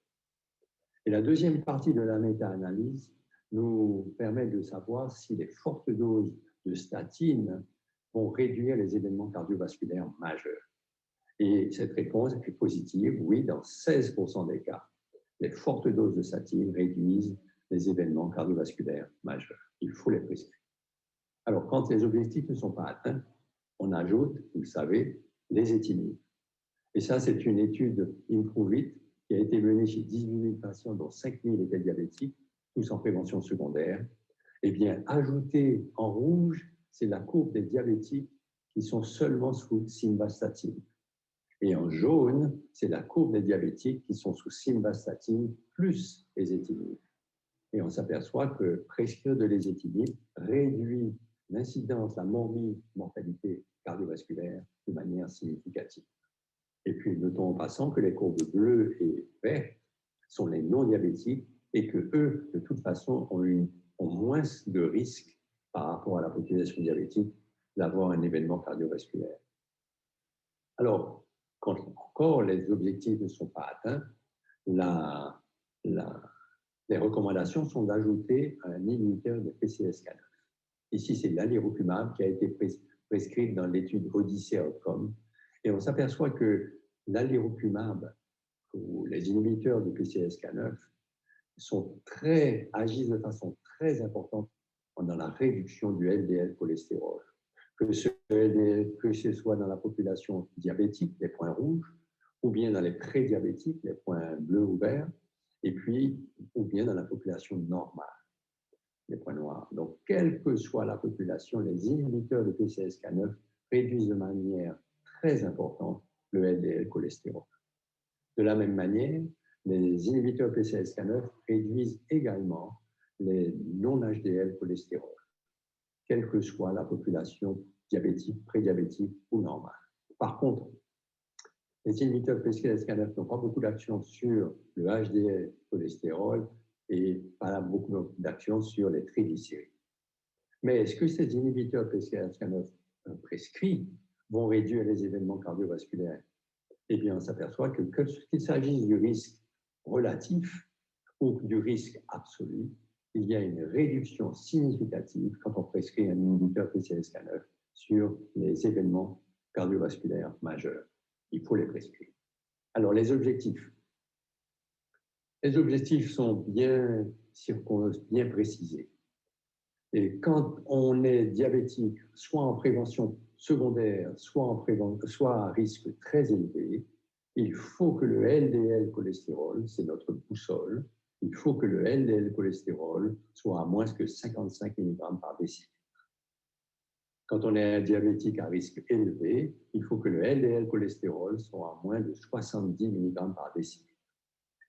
Et la deuxième partie de la méta-analyse nous permet de savoir si les fortes doses de statine vont réduire les événements cardiovasculaires majeurs. Et cette réponse est positive, oui, dans 16% des cas. Les fortes doses de statine réduisent les événements cardiovasculaires majeurs. Il faut les prescrire. Alors, quand les objectifs ne sont pas atteints, on ajoute, vous le savez, l'ézetimibe. Et ça, c'est une étude IMPROVE-IT qui a été menée chez 18 000 patients, dont 5 000 étaient diabétiques. tous en prévention secondaire, eh bien, ajouté en rouge, c'est la courbe des diabétiques qui sont seulement sous simvastatine. Et en jaune, c'est la courbe des diabétiques qui sont sous simvastatine plus ézetimibe. Et on s'aperçoit que prescrire de l'ézetimibe réduit l'incidence, la mortalité cardiovasculaire de manière significative. Et puis, notons en passant que les courbes bleues et vertes sont les non-diabétiques et que eux, de toute façon, ont moins de risques par rapport à la population diabétique d'avoir un événement cardiovasculaire. Alors, quand encore les objectifs ne sont pas atteints, les recommandations sont d'ajouter un inhibiteur de PCSK9. Ici, c'est l'alirocumab qui a été prescrit dans l'étude Odyssey Outcome. Et on s'aperçoit que l'alirocumab, ou les inhibiteurs de PCSK9, agissent de façon très importante dans la réduction du LDL cholestérol. Que ce soit dans la population diabétique, les points rouges, ou bien dans les prédiabétiques, les points bleus ou verts, et puis, ou bien dans la population normale, les points noirs. Donc, quelle que soit la population, les inhibiteurs de PCSK9 réduisent de manière très importante le LDL cholestérol. De la même manière, les inhibiteurs PCSK9 réduisent également les non-HDL cholestérol, quelle que soit la population diabétique, prédiabétique ou normale. Par contre, les inhibiteurs PCSK9 n'ont pas beaucoup d'action sur le HDL cholestérol et pas beaucoup d'action sur les triglycérides. Mais est-ce que ces inhibiteurs PCSK9 prescrits vont réduire les événements cardiovasculaires? Eh bien, on s'aperçoit qu'il s'agisse du risque relatif ou du risque absolu, il y a une réduction significative quand on prescrit un inhibiteur PCSK9 sur les événements cardiovasculaires majeurs. Il faut les prescrire. Alors, les objectifs. Les objectifs sont bien précisés. Et quand on est diabétique, soit en prévention secondaire, soit à risque très élevé, il faut que le LDL cholestérol, c'est notre boussole, il faut que le LDL cholestérol soit à moins que 55 mg par décilitre. Quand on est un diabétique à risque élevé, il faut que le LDL cholestérol soit à moins de 70 mg par décilitre.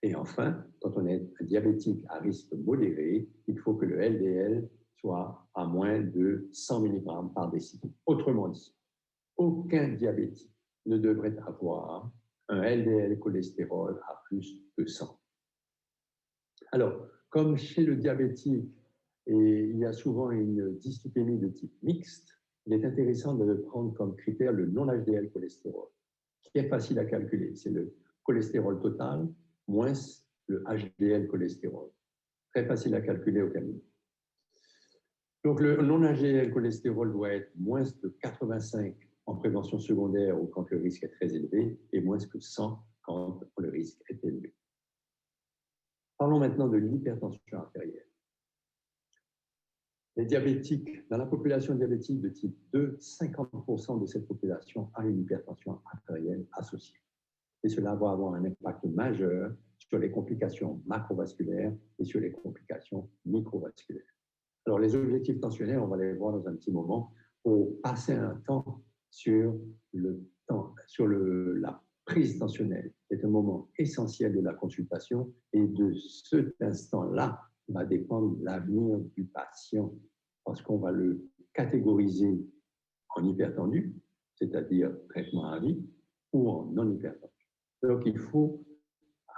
Et enfin, quand on est un diabétique à risque modéré, il faut que le LDL soit à moins de 100 mg par décilitre. Autrement dit, aucun diabétique ne devrait avoir un LDL cholestérol à plus de 100. Alors, comme chez le diabétique, et il y a souvent une dyslipémie de type mixte, il est intéressant de prendre comme critère le non-HDL cholestérol, qui est facile à calculer. C'est le cholestérol total moins le HDL cholestérol. Très facile à calculer au cabinet. Donc, le non-HDL cholestérol doit être moins de 85 en prévention secondaire ou quand le risque est très élevé et moins que 100 quand le risque est élevé. Parlons maintenant de l'hypertension artérielle. Les diabétiques, dans la population diabétique de type 2, 50% de cette population a une hypertension artérielle associée. Et cela va avoir un impact majeur sur les complications macrovasculaires et sur les complications microvasculaires. Alors, les objectifs tensionnels, on va les voir dans un petit moment, pour passer un temps sur la prise tensionnelle. C'est un moment essentiel de la consultation et de cet instant-là va dépendre l'avenir du patient parce qu'on va le catégoriser en hypertendu, c'est-à-dire traitement à vie, ou en non hypertendu. Donc, il faut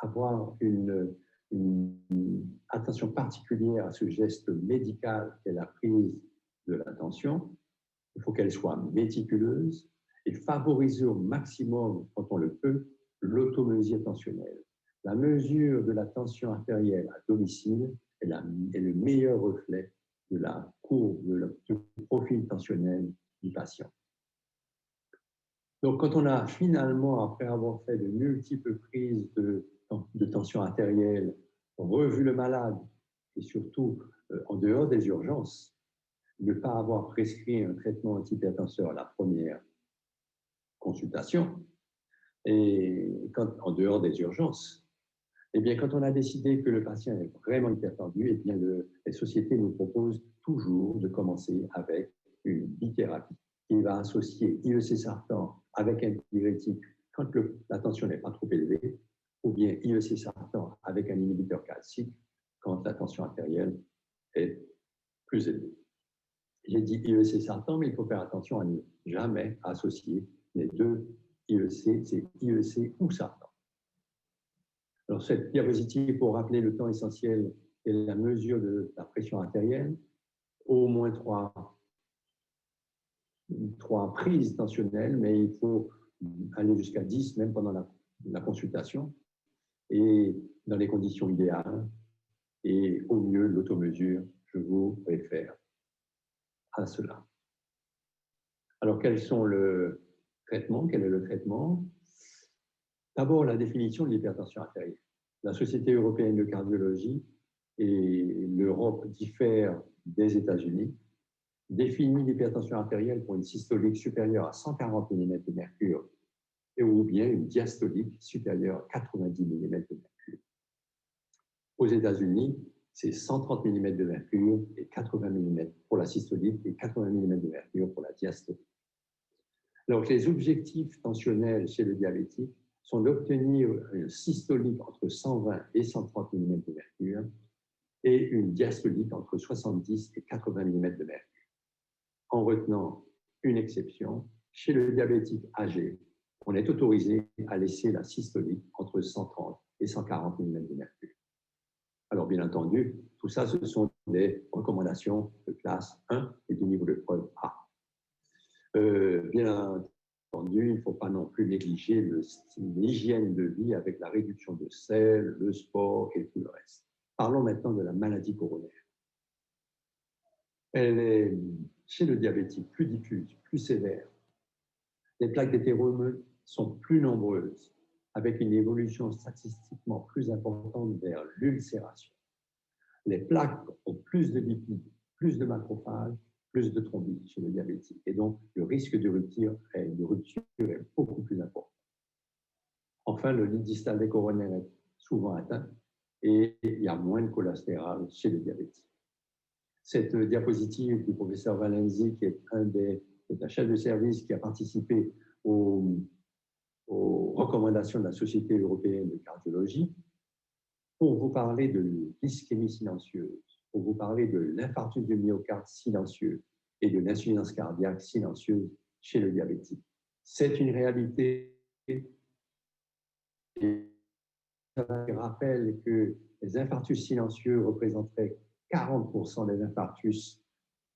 avoir une attention particulière à ce geste médical qu'est la prise de la tension. Il faut qu'elle soit méticuleuse et favoriser au maximum, quand on le peut, l'automesure tensionnelle. La mesure de la tension artérielle à domicile est le meilleur reflet de la courbe, du profil tensionnel du patient. Donc, quand on a finalement, après avoir fait de multiples prises de tension artérielle, revu le malade et surtout en dehors des urgences, ne pas avoir prescrit un traitement antihypertenseur à la première consultation et en dehors des urgences, Eh bien, quand on a décidé que le patient est vraiment hypertendu, eh bien, les sociétés nous proposent toujours de commencer avec une bithérapie qui va associer IEC-sartan avec un diurétique quand la tension n'est pas trop élevée, ou bien IEC-sartan avec un inhibiteur calcique quand la tension artérielle est plus élevée. J'ai dit IEC-sartan, mais il faut faire attention à ne jamais associer les deux IEC, c'est IEC ou sartan. Alors, cette diapositive, pour rappeler le temps essentiel et la mesure de la pression artérielle, au moins trois prises tensionnelles, mais il faut aller jusqu'à 10 même pendant la consultation, et dans les conditions idéales, et au mieux l'automesure, je vous réfère à cela. Alors, quel est le traitement? D'abord, la définition de l'hypertension artérielle. La Société européenne de cardiologie et l'Europe diffèrent des États-Unis, définit l'hypertension artérielle pour une systolique supérieure à 140 mm de mercure ou bien une diastolique supérieure à 90 mm de mercure. Aux États-Unis, c'est 130 mm de mercure et 80 mm pour la systolique et 80 mm de mercure pour la diastolique. Donc, les objectifs tensionnels chez le diabétique sont d'obtenir une systolique entre 120 et 130 mm de mercure et une diastolique entre 70 et 80 mm de mercure. En retenant une exception, chez le diabétique âgé, on est autorisé à laisser la systolique entre 130 et 140 mm de mercure. Alors, bien entendu, tout ça, ce sont des recommandations de classe 1 et du niveau de preuve A. Bien entendu, il ne faut pas non plus négliger l'hygiène de vie avec la réduction de sel, le sport et tout le reste. Parlons maintenant de la maladie coronaire. Elle est, chez le diabétique, plus diffuse, plus sévère. Les plaques d'hétérome sont plus nombreuses, avec une évolution statistiquement plus importante vers l'ulcération. Les plaques ont plus de lipides, plus de macrophages, plus de thrombines chez le diabétique. Et donc, le risque de rupture est beaucoup plus important. Enfin, le lit distal des coronaires est souvent atteint et il y a moins de cholestérol chez le diabétique. Cette diapositive du professeur Valenzi, qui est un chef de service qui a participé aux recommandations de la Société européenne de cardiologie, pour vous parler de l'ischémie silencieuse, pour vous parler de l'infarctus du myocarde silencieux et de l'insuffisance cardiaque silencieuse chez le diabétique. C'est une réalité. Et je rappelle que les infarctus silencieux représenteraient 40% des infarctus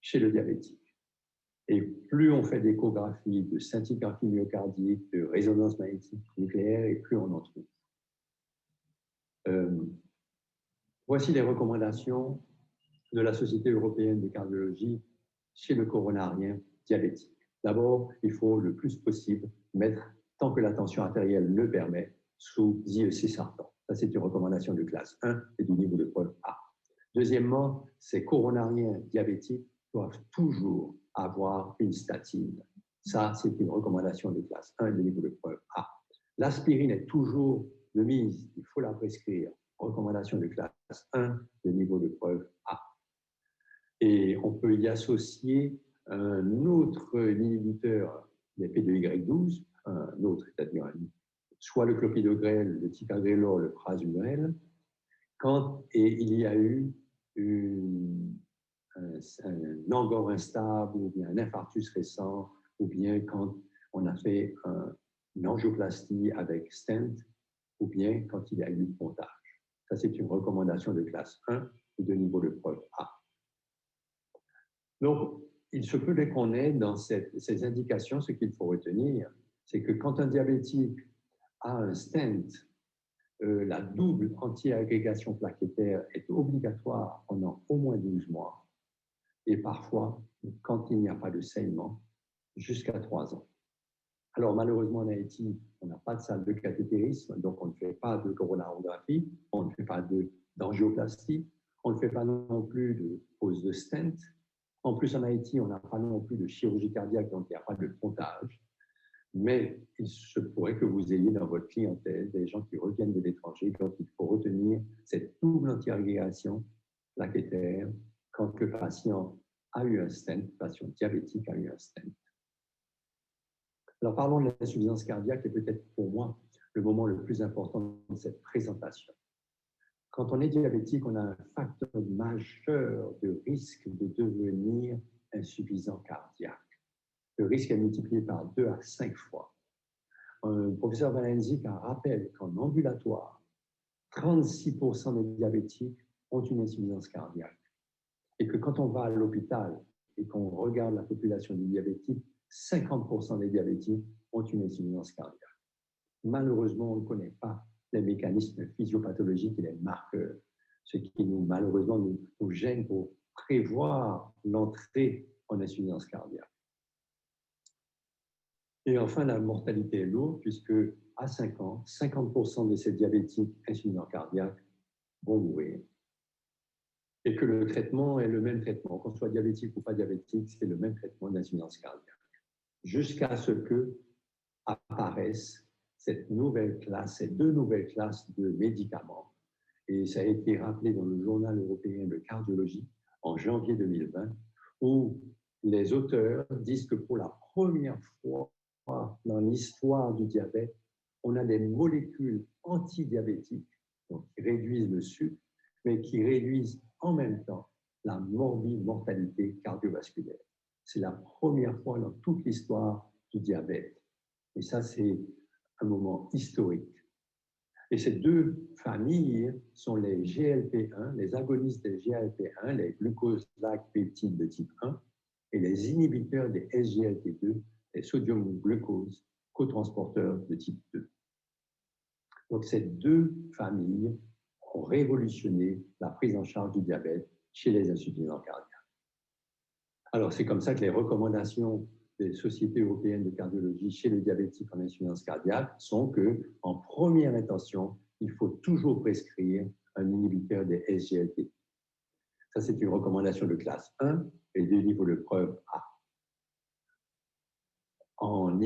chez le diabétique. Et plus on fait d'échographie, de scintigraphie myocardique, de résonance magnétique nucléaire, et plus on en trouve. Voici les recommandations de la Société européenne de cardiologie chez le coronarien diabétique. D'abord, il faut le plus possible mettre, tant que la tension artérielle le permet, sous IEC-sartan. Ça, c'est une recommandation de classe 1 et du niveau de preuve A. Deuxièmement, ces coronariens diabétiques doivent toujours avoir une statine. Ça, c'est une recommandation de classe 1 et du niveau de preuve A. L'aspirine est toujours de mise, il faut la prescrire. Recommandation de classe 1 de niveau de preuve A. Et on peut y associer un autre inhibiteur des P2Y12, un autre, c'est-à-dire soit le clopidogrel, le ticagrelor, le prasugrel, quand il y a eu un angor instable, ou bien un infarctus récent, ou bien quand on a fait une angioplastie avec stent, ou bien quand il y a eu pontage. Ça, c'est une recommandation de classe 1 et de niveau de preuve A. Donc, il se peut qu'on ait dans ces indications, ce qu'il faut retenir, c'est que quand un diabétique a un stent, la double anti-agrégation plaquettaire est obligatoire pendant au moins 12 mois et parfois, quand il n'y a pas de saignement, jusqu'à 3 ans. Alors, malheureusement, en Haïti, on n'a pas de salle de cathétérisme, donc on ne fait pas de coronarographie, on ne fait pas d'angioplastie, on ne fait pas non plus de pose de stent. En plus, en Haïti, on n'a pas non plus de chirurgie cardiaque, donc il n'y a pas de pontage. Mais il se pourrait que vous ayez dans votre clientèle des gens qui reviennent de l'étranger, donc il faut retenir cette double antiagrégation plaquettaire quand le patient a eu un stent, le patient diabétique a eu un stent. Alors parlons de l'insuffisance cardiaque, qui est peut-être pour moi le moment le plus important de cette présentation. Quand on est diabétique, on a un facteur majeur de risque de devenir insuffisant cardiaque. Le risque est multiplié par 2 à 5 fois. Le professeur Valenzik rappelle qu'en ambulatoire, 36% des diabétiques ont une insuffisance cardiaque. Et que quand on va à l'hôpital et qu'on regarde la population des diabétiques, 50% des diabétiques ont une insuffisance cardiaque. Malheureusement, on ne connaît pas les mécanismes physiopathologiques et les marqueurs, ce qui malheureusement nous gêne pour prévoir l'entrée en insuffisance cardiaque. Et enfin, la mortalité est lourde, puisque à 5 ans, 50% de ces diabétiques insuffisants cardiaques vont mourir. Et que le traitement est le même traitement, qu'on soit diabétique ou pas diabétique, c'est le même traitement d'insuffisance cardiaque. Jusqu'à ce que apparaissent cette nouvelle classe, ces 2 nouvelles classes de médicaments. Et ça a été rappelé dans le journal européen de cardiologie en janvier 2020, où les auteurs disent que pour la première fois dans l'histoire du diabète, on a des molécules antidiabétiques donc qui réduisent le sucre, mais qui réduisent en même temps la morbide mortalité cardiovasculaire. C'est la première fois dans toute l'histoire du diabète. Et ça, c'est un moment historique. Et ces 2 familles sont les GLP-1, les agonistes des GLP-1, les glucose-like-peptides de type 1, et les inhibiteurs des SGLT2, les sodium-glucose cotransporteurs de type 2. Donc ces 2 familles ont révolutionné la prise en charge du diabète chez les insuffisants cardiaques. Alors c'est comme ça que les recommandations des sociétés européennes de cardiologie chez les diabétiques en insuffisance cardiaque sont qu'en première intention, il faut toujours prescrire un inhibiteur des SGLT. Ça, c'est une recommandation de classe 1 et de niveau de preuve A. En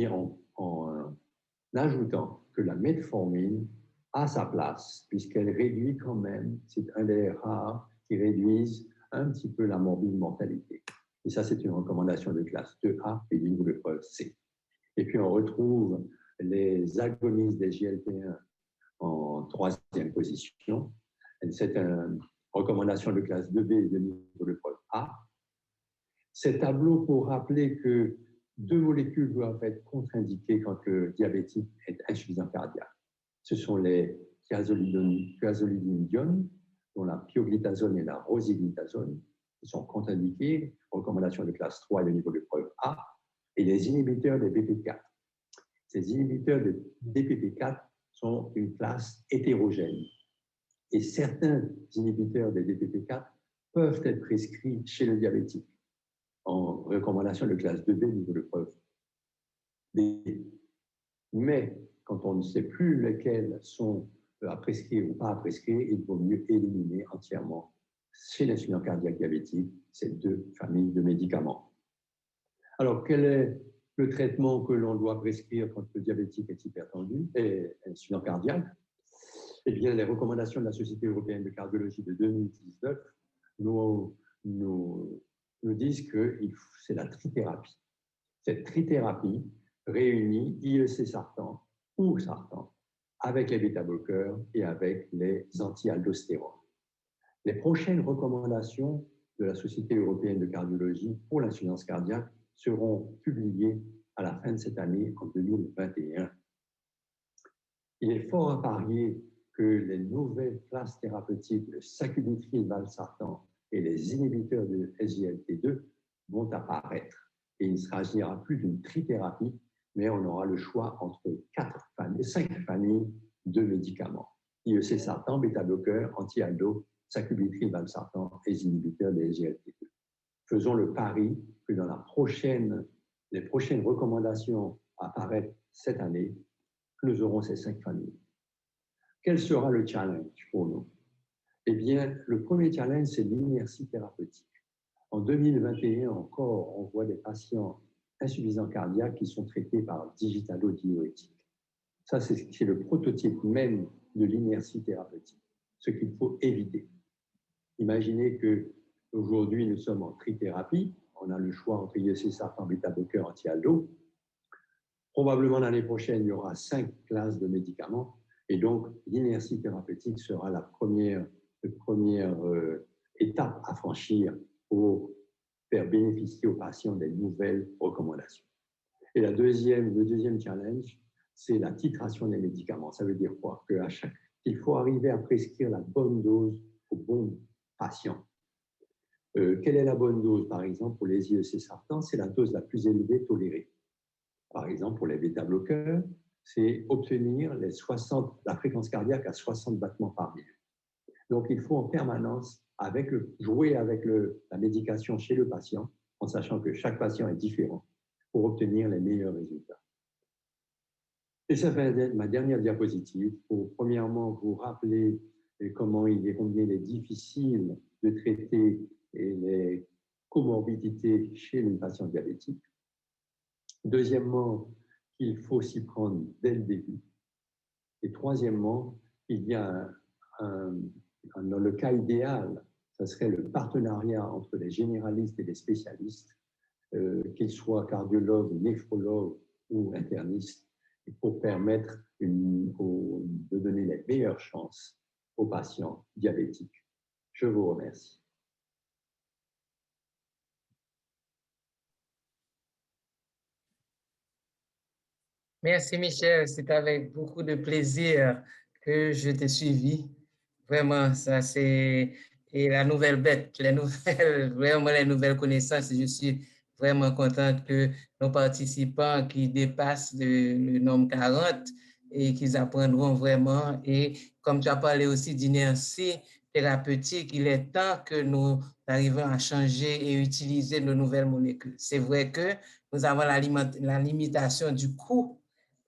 ajoutant que la metformine a sa place, puisqu'elle réduit quand même, c'est un des rares qui réduisent un petit peu la morbide mortalité. Et ça, c'est une recommandation de classe 2A et de niveau de preuve C. Et puis, on retrouve les agonistes des GLP-1 en 3e position. C'est une recommandation de classe 2B et de niveau de preuve A. Ces tableaux pour rappeler que 2 molécules doivent être contre-indiquées quand le diabétique est insuffisant cardiaque. Ce sont les thiazolidinediones, dont la pioglitazone et la rosiglitazone, qui sont contre-indiquées, recommandation de classe 3 et de niveau de preuve A, et les inhibiteurs des BP4. Ces inhibiteurs de DPP4 sont une classe hétérogène. Et certains inhibiteurs des DPP4 peuvent être prescrits chez le diabétique en recommandation de classe 2B, niveau de preuve B. Mais quand on ne sait plus lesquels sont à prescrire ou pas à prescrire, il vaut mieux éliminer entièrement chez l'insuffisant cardiaque diabétique ces 2 familles de médicaments. Alors, quel est le traitement que l'on doit prescrire quand le diabétique est hypertendu et insuffisant cardiaque? Eh bien, les recommandations de la Société européenne de cardiologie de 2019 nous disent que c'est la trithérapie. Cette trithérapie réunit IEC-sartan ou sartan avec les bêta-bloqueurs et avec les anti-aldostérones. Les prochaines recommandations de la Société européenne de cardiologie pour l'insuffisance cardiaque seront publiées à la fin de cette année, en 2021. Il est fort à parier que les nouvelles classes thérapeutiques, le sacubitril/valsartan et les inhibiteurs de SGLT2 vont apparaître. Et il ne s'agira plus d'une trithérapie, mais on aura le choix entre 5 familles de médicaments. IEC-sartan, bêta-bloqueur, anti-aldo, sacubitril/valsartan et les inhibiteurs des SGLT2. Faisons le pari que dans les prochaines recommandations apparaître cette année, nous aurons ces 5 familles. Quel sera le challenge pour nous? Eh bien, le premier challenge, c'est l'inertie thérapeutique. En 2021 encore, on voit des patients insuffisants cardiaques qui sont traités par digitalo-diurétique. Ça, c'est le prototype même de l'inertie thérapeutique, ce qu'il faut éviter. Imaginez qu'aujourd'hui, nous sommes en trithérapie. On a le choix entre IEC-sartan, bêta-bloqueur, anti-aldo. Probablement l'année prochaine, il y aura 5 classes de médicaments. Et donc, l'inertie thérapeutique sera la première étape à franchir pour faire bénéficier aux patients des nouvelles recommandations. Et le deuxième challenge, c'est la titration des médicaments. Ça veut dire quoi? Qu'il faut arriver à prescrire la bonne dose aux bons patients. Quelle est la bonne dose? Par exemple, pour les IEC-sartans, c'est la dose la plus élevée tolérée. Par exemple, pour les bêta-bloqueurs, c'est obtenir la fréquence cardiaque à 60 battements par minute. Donc, il faut en permanence jouer avec la médication chez le patient, en sachant que chaque patient est différent, pour obtenir les meilleurs résultats. Et ça fait ma dernière diapositive pour, premièrement, vous rappeler combien il est difficile de traiter les comorbidités chez les patients diabétiques. Deuxièmement, qu'il faut s'y prendre dès le début. Et troisièmement, il y a dans le cas idéal, ce serait le partenariat entre les généralistes et les spécialistes, qu'ils soient cardiologues, néphrologues ou internistes, pour permettre de donner les meilleures chances aux patients diabétiques. Je vous remercie. Merci Michel, c'est avec beaucoup de plaisir que je t'ai suivi. Vraiment, ça c'est la nouvelle bête, vraiment les nouvelles connaissances. Je suis vraiment contente que nos participants qui dépassent le nombre 40 et qu'ils apprendront vraiment. Et comme tu as parlé aussi d'inertie thérapeutique, il est temps que nous arrivions à changer et utiliser nos nouvelles molécules. C'est vrai que nous avons la limitation du coût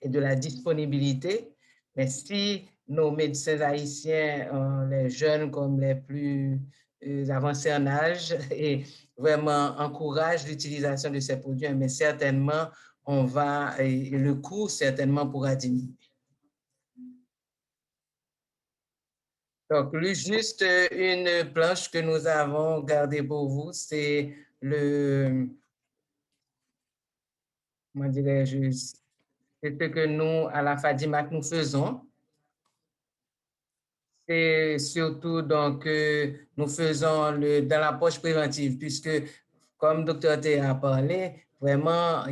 et de la disponibilité, mais si nos médecins haïtiens, les jeunes comme les plus avancés en âge, et vraiment encouragent l'utilisation de ces produits, mais certainement, le coût certainement pourra diminuer. Donc, juste une planche que nous avons gardée pour vous, c'est comment dirais-je, c'est ce que nous, à la FADIMAC, nous faisons. C'est surtout, donc, nous faisons dans l'approche préventive, puisque, comme le Dr. T a parlé, vraiment,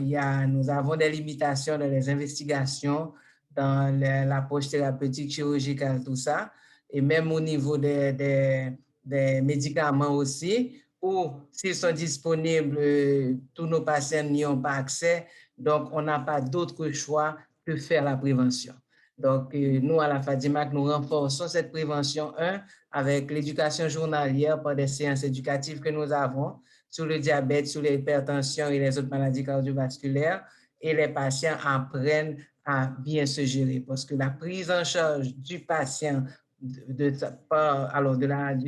nous avons des limitations dans les investigations, dans l'approche thérapeutique, chirurgicale, tout ça, et même au niveau des médicaments aussi, ou s'ils sont disponibles, tous nos patients n'y ont pas accès, donc on n'a pas d'autre choix que faire la prévention. Donc, nous, à la FADIMAC, nous renforçons cette prévention, avec l'éducation journalière par des séances éducatives que nous avons sur le diabète, sur l'hypertension et les autres maladies cardiovasculaires, et les patients apprennent à bien se gérer parce que la prise en charge du patient du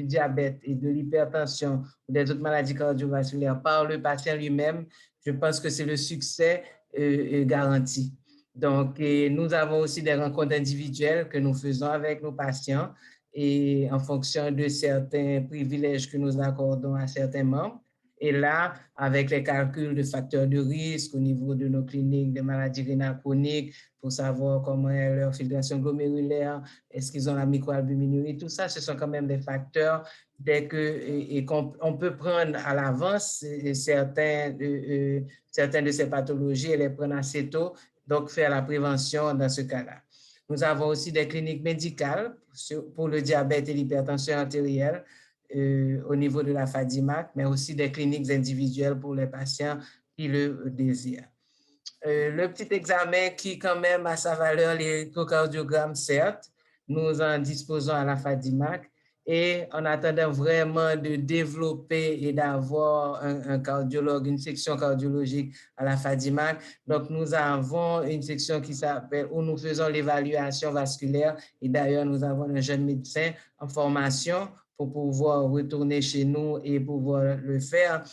diabète et de l'hypertension ou des autres maladies cardiovasculaires par le patient lui-même, je pense que c'est le succès garanti. Donc, nous avons aussi des rencontres individuelles que nous faisons avec nos patients et en fonction de certains privilèges que nous accordons à certains membres. Et là, avec les calculs de facteurs de risque au niveau de nos cliniques de maladies rénales chroniques pour savoir comment est leur filtration glomérulaire, est-ce qu'ils ont la microalbuminurie, tout ça, ce sont quand même des facteurs qu'on peut prendre à l'avance certaines de ces pathologies et les prendre assez tôt. Donc, faire la prévention dans ce cas-là. Nous avons aussi des cliniques médicales pour le diabète et l'hypertension artérielle au niveau de la FADIMAC, mais aussi des cliniques individuelles pour les patients qui le désirent. Le petit examen qui, quand même, a sa valeur, l'échocardiogramme, certes, nous en disposons à la FADIMAC, et en attendant vraiment de développer et d'avoir un cardiologue, une section cardiologique à la FADIMAC. Donc, nous avons une section qui s'appelle, où nous faisons l'évaluation vasculaire, et d'ailleurs, nous avons un jeune médecin en formation pour pouvoir retourner chez nous et pouvoir le faire.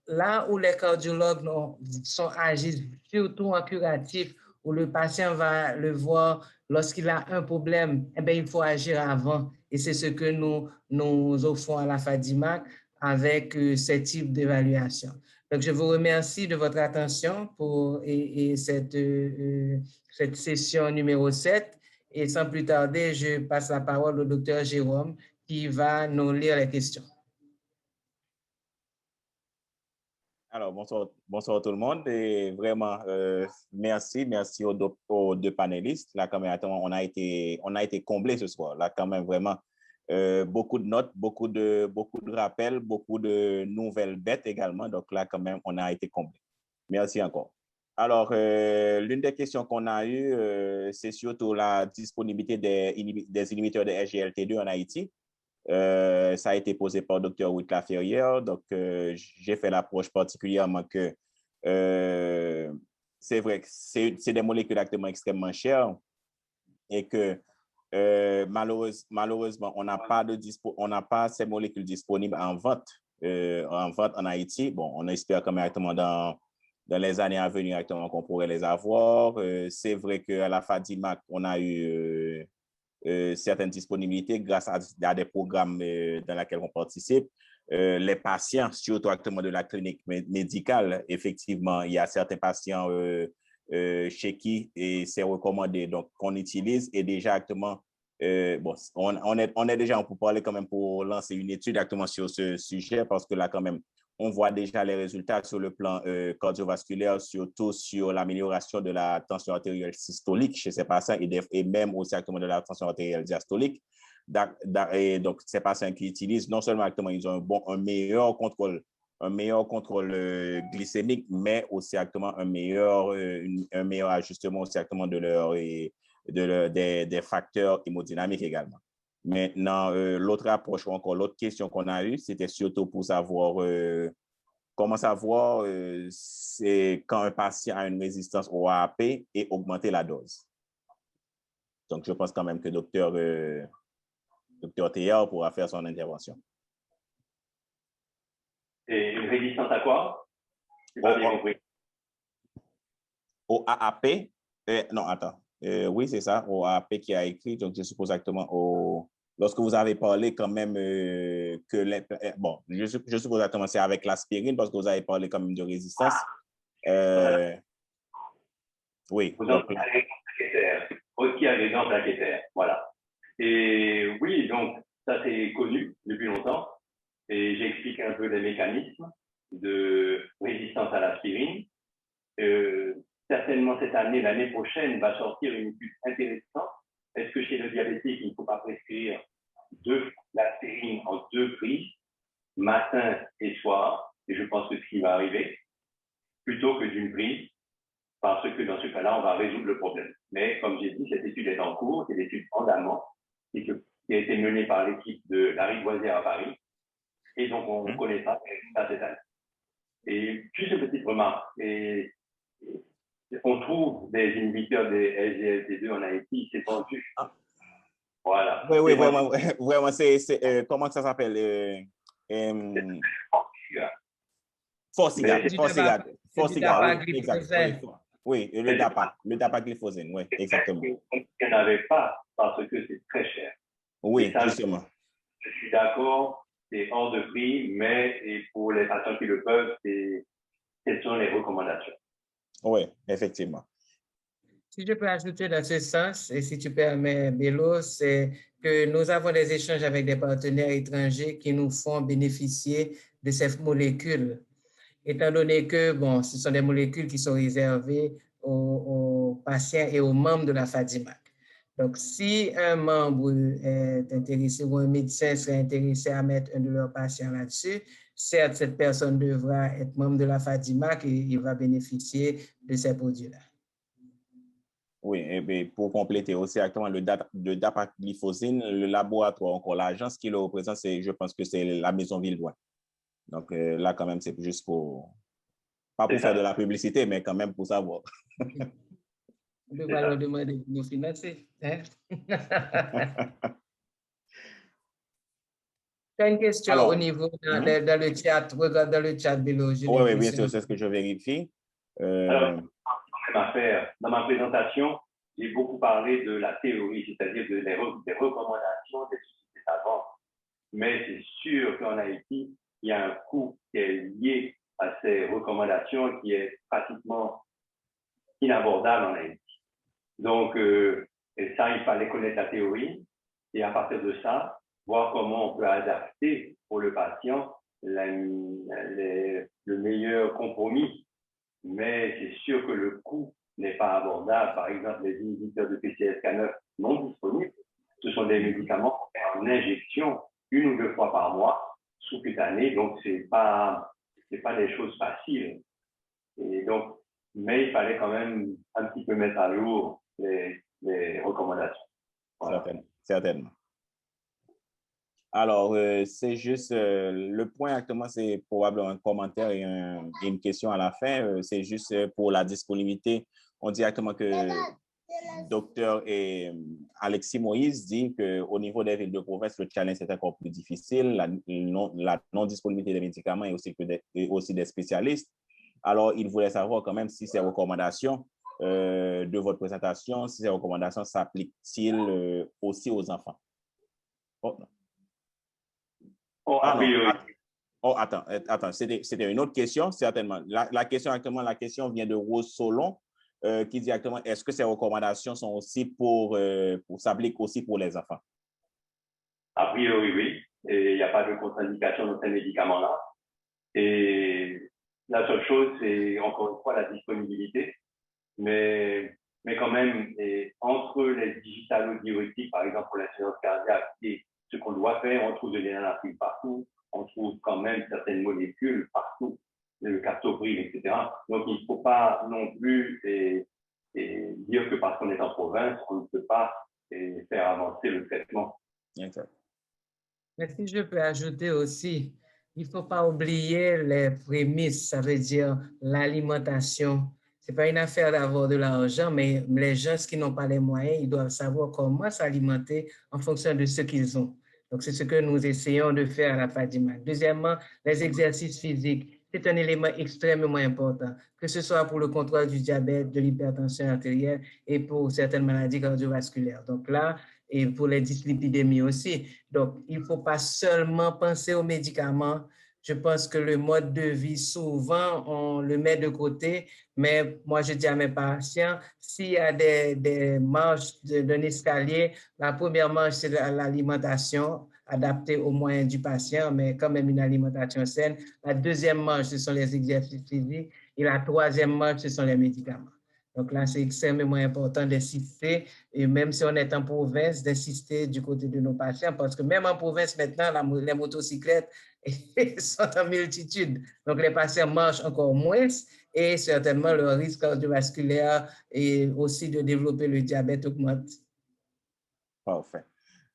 là où les cardiologues agissent surtout en curatif, où le patient va le voir lorsqu'il a un problème, eh bien, il faut agir avant. Et c'est ce que nous offrons à la FADIMAC avec ce type d'évaluation. Donc, je vous remercie de votre attention pour cette session numéro 7. Et sans plus tarder, je passe la parole au docteur Jérôme qui va nous lire les questions. Alors, bonsoir tout le monde et vraiment, merci aux deux panélistes. Là, quand même, on a été comblés ce soir. Là, quand même, vraiment, beaucoup de notes, beaucoup de rappels, beaucoup de nouvelles bêtes également. Donc là, quand même, on a été comblés. Merci encore. Alors, l'une des questions qu'on a eues, c'est surtout la disponibilité des inhibiteurs de SGLT2 en Haïti. Ça a été posé par le Dr. Whitclaf hier, donc j'ai fait l'approche particulièrement que c'est vrai que c'est des molécules actuellement extrêmement chères et que malheureusement, on n'a pas ces molécules disponibles en vente en Haïti. Bon, on espère quand même actuellement dans les années à venir actuellement qu'on pourrait les avoir. C'est vrai qu'à la FADIMAC, on a eu certaines disponibilités grâce à des programmes dans lesquels on participe. Les patients, surtout actuellement de la clinique médicale, effectivement, il y a certains patients chez qui c'est recommandé donc qu'on utilise et déjà actuellement, bon, on est déjà, on peut parler quand même pour lancer une étude actuellement sur ce sujet parce que là quand même, on voit déjà les résultats sur le plan cardiovasculaire, surtout sur l'amélioration de la tension artérielle systolique chez ces patients et même aussi actuellement de la tension artérielle diastolique. Et donc, ces patients qui utilisent, non seulement actuellement, ils ont un meilleur contrôle glycémique, mais aussi actuellement un meilleur ajustement aussi actuellement des facteurs hémodynamiques également. Maintenant, l'autre approche ou encore l'autre question qu'on a eue, c'était surtout pour savoir comment savoir c'est quand un patient a une résistance au AAP et augmenter la dose. Donc, je pense quand même que docteur Théard pourra faire son intervention. Et une résistance à quoi? Je n'ai pas bien compris. Au AAP? Non, attends. Oui, c'est ça, au AAP qui a écrit. Donc, je suppose exactement lorsque vous avez parlé quand même bon, je suppose exactement c'est avec l'aspirine parce que vous avez parlé quand même de résistance. Oui. Anti-agrégant plaquettaire, voilà. Et oui, donc, ça c'est connu depuis longtemps. Et j'explique un peu les mécanismes de résistance à l'aspirine. Certainement cette année, l'année prochaine, va sortir une étude intéressante. Est-ce que chez le diabétique, il ne faut pas prescrire l'aspirine en 2 prises, matin et soir, et je pense que ce qui va arriver, plutôt que d'une prise, parce que dans ce cas-là, on va résoudre le problème. Mais comme j'ai dit, cette étude est en cours, c'est l'étude en amont, qui a été menée par l'équipe de Lariboisière à Paris, et donc on connaîtra les résultats cette année. Et juste une petite remarque, on trouve des inhibiteurs des SGLT2 en Haïti, c'est vendu. Voilà. Oui, vraiment, comment ça s'appelle? Forsigate, exactement. Oui, le dapagliflozine, oui, exactement. Il n'y en avait pas parce que c'est très cher. Oui, justement. Je suis d'accord, c'est hors de prix, mais pour les patients qui le peuvent, quelles sont les recommandations? Oui, effectivement. Si je peux ajouter dans ce sens, et si tu permets, Bélo, c'est que nous avons des échanges avec des partenaires étrangers qui nous font bénéficier de ces molécules, étant donné que, bon, ce sont des molécules qui sont réservées aux patients et aux membres de la FADIMAC. Donc, si un membre est intéressé ou un médecin serait intéressé à mettre un de leurs patients là-dessus, certes, cette personne devra être membre de la FADIMAC et il va bénéficier de ces produits-là. Oui, et bien, pour compléter aussi actuellement le dapagliflozine, le laboratoire, encore l'agence qui le représente, je pense que c'est la Maison Villevoix. Donc là, quand même, c'est juste pas pour faire de la publicité, mais quand même pour savoir. On va leur demander de nous financer. Hein? Tu as une question Alors, au niveau dans le chat. Regarde dans le chat, Bélo. Oui, bien sûr, c'est ce que je vérifie. Alors, dans ma présentation, j'ai beaucoup parlé de la théorie, c'est-à-dire des recommandations des sociétés savantes. Mais c'est sûr qu'en Haïti, il y a un coût qui est lié à ces recommandations qui est pratiquement inabordable en Haïti. Donc, et ça, il fallait connaître la théorie et à partir de ça, voir comment on peut adapter pour le patient le meilleur compromis. Mais c'est sûr que le coût n'est pas abordable. Par exemple, les inhibiteurs de PCSK9 non disponibles, ce sont des médicaments en injection 1 ou 2 fois par mois, sous-cutané, donc c'est pas des choses faciles. Et donc, mais il fallait quand même un petit peu mettre à jour les recommandations. Voilà. Certainement. Alors, c'est juste, le point actuellement, c'est probablement un commentaire et une question à la fin. C'est juste pour la disponibilité. On dit directement que docteur Alexis Moïse dit qu'au niveau des villes de province, le challenge est encore plus difficile. La non-disponibilité des médicaments et aussi des spécialistes. Alors, il voulait savoir quand même si ces recommandations de votre présentation, si ces recommandations s'appliquent-ils aussi aux enfants. Oh, non. Attends, c'était une autre question, certainement. La question vient de Rose Solon, qui dit directement, est-ce que ces recommandations sont aussi s'appliquent aussi pour les enfants? A priori, oui. Et il n'y a pas de contre-indication dans ces médicaments-là. Et la seule chose, c'est encore une fois la disponibilité. Mais quand même, entre les digitalodiurétiques, par exemple pour l'insuffisance cardiaque, et ce qu'on doit faire, on trouve de l'énanafil partout, on trouve quand même certaines molécules partout, le captopril, etc. Donc, il ne faut pas non plus dire que parce qu'on est en province, on ne peut pas faire avancer le traitement. Mais si je peux ajouter aussi, il ne faut pas oublier les prémices, ça veut dire l'alimentation. Ce n'est pas une affaire d'avoir de l'argent, mais les gens qui n'ont pas les moyens, ils doivent savoir comment s'alimenter en fonction de ce qu'ils ont. Donc, c'est ce que nous essayons de faire à la FADIMAC. Deuxièmement, les exercices physiques. C'est un élément extrêmement important, que ce soit pour le contrôle du diabète, de l'hypertension artérielle et pour certaines maladies cardiovasculaires. Donc là, et pour les dyslipidémies aussi. Donc, il ne faut pas seulement penser aux médicaments. Je pense que le mode de vie, souvent, on le met de côté, mais moi, je dis à mes patients, s'il y a des marches d'un escalier, la première marche, c'est l'alimentation adaptée aux moyens du patient, mais quand même une alimentation saine. La deuxième marche, ce sont les exercices physiques et la troisième marche, ce sont les médicaments. Donc là, c'est extrêmement important d'insister, et même si on est en province, d'insister du côté de nos patients, parce que même en province, maintenant, les motocyclettes sont en multitude. Donc, les patients marchent encore moins et certainement le risque cardiovasculaire et aussi de développer le diabète augmente. Parfait.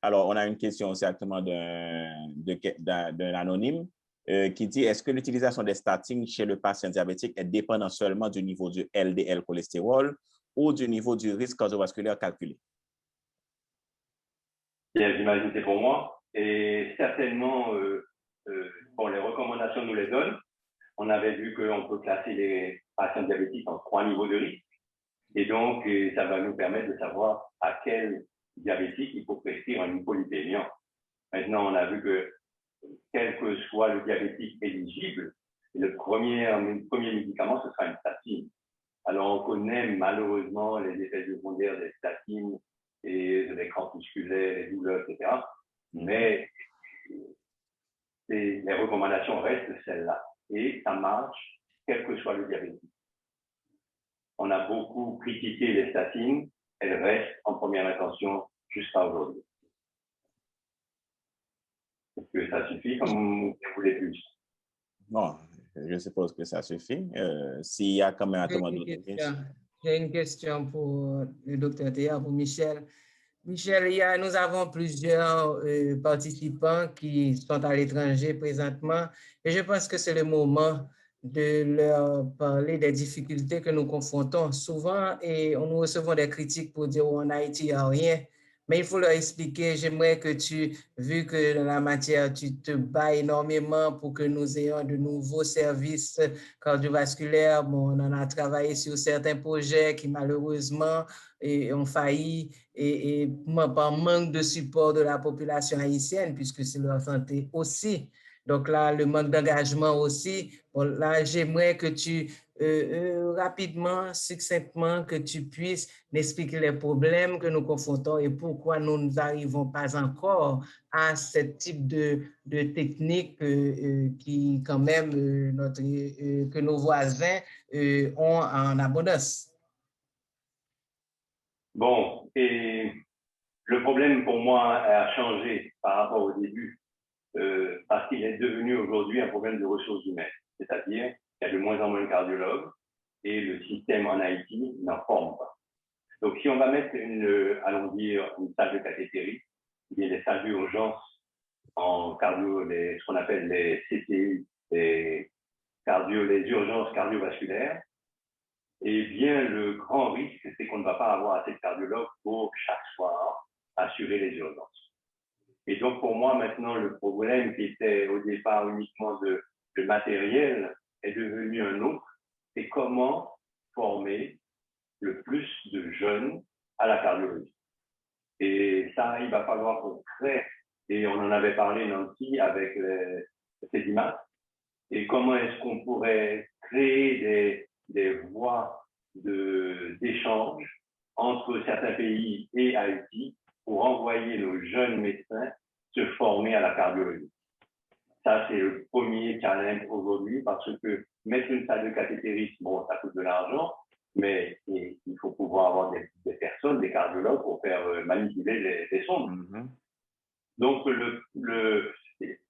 Alors, on a une question aussi actuellement d'un anonyme qui dit, est-ce que l'utilisation des statines chez le patient diabétique est dépendante seulement du niveau du LDL cholestérol ou du niveau du risque cardiovasculaire calculé? Bien, j'imagine que c'est pour moi. Et certainement, les recommandations nous les donnent. On avait vu qu'on peut classer les patients diabétiques en 3 niveaux de risque. Et donc, ça va nous permettre de savoir à quel diabétique il faut prescrire un hypolipémiant. Maintenant, on a vu que quel que soit le diabétique éligible, le premier médicament, ce sera une statine. Alors, on connaît malheureusement les effets secondaires des statines et les crampes musculaires, les douleurs, etc. Mais les recommandations restent celles-là. Et ça marche, quel que soit le diabétique. On a beaucoup critiqué les statines, elles restent en première intention jusqu'à aujourd'hui. Est-ce que ça suffit comme vous voulez plus? Non, je suppose que ça suffit. S'il y a quand même d'autres questions. J'ai une question pour le docteur Théa, pour Michel. Michel, nous avons plusieurs participants qui sont à l'étranger présentement et je pense que c'est le moment de leur parler des difficultés que nous confrontons. Souvent, et nous recevons des critiques pour dire en Haïti, il n'y a rien. Mais il faut leur expliquer, j'aimerais que vu que dans la matière, tu te bats énormément pour que nous ayons de nouveaux services cardiovasculaires. Bon, on en a travaillé sur certains projets qui malheureusement ont failli et par manque de support de la population haïtienne, puisque c'est leur santé aussi. Donc là, le manque d'engagement aussi. Bon, là, j'aimerais que tu, rapidement, succinctement, que tu puisses m'expliquer les problèmes que nous confrontons et pourquoi nous n'arrivons pas encore à ce type de technique qui, quand même, que nos voisins ont en abondance. Bon, et le problème pour moi a changé par rapport au début. Parce qu'il est devenu aujourd'hui un problème de ressources humaines. C'est-à-dire qu'il y a de moins en moins de cardiologues et le système en Haïti n'en forme pas. Donc, si on va mettre allons dire, une salle de cathétérie, il y a des salles d'urgence en cardio, ce qu'on appelle les CTU, les urgences cardiovasculaires, eh bien, le grand risque, c'est qu'on ne va pas avoir assez de cardiologues pour chaque soir assurer les urgences. Et donc, pour moi, maintenant, le problème qui était au départ uniquement de matériel est devenu un autre. C'est comment former le plus de jeunes à la cardiologie. Et ça, il va falloir qu'on crée, et on en avait parlé, Nancy, avec CEDIMAC, et comment est-ce qu'on pourrait créer des voies d'échange entre certains pays et Haïti pour envoyer nos jeunes médecins se former à la cardiologie. Ça, c'est le premier challenge aujourd'hui parce que mettre une salle de cathétérisme, bon, ça coûte de l'argent, mais il faut pouvoir avoir des personnes, des cardiologues pour faire manipuler les sondes. Mm-hmm. Donc,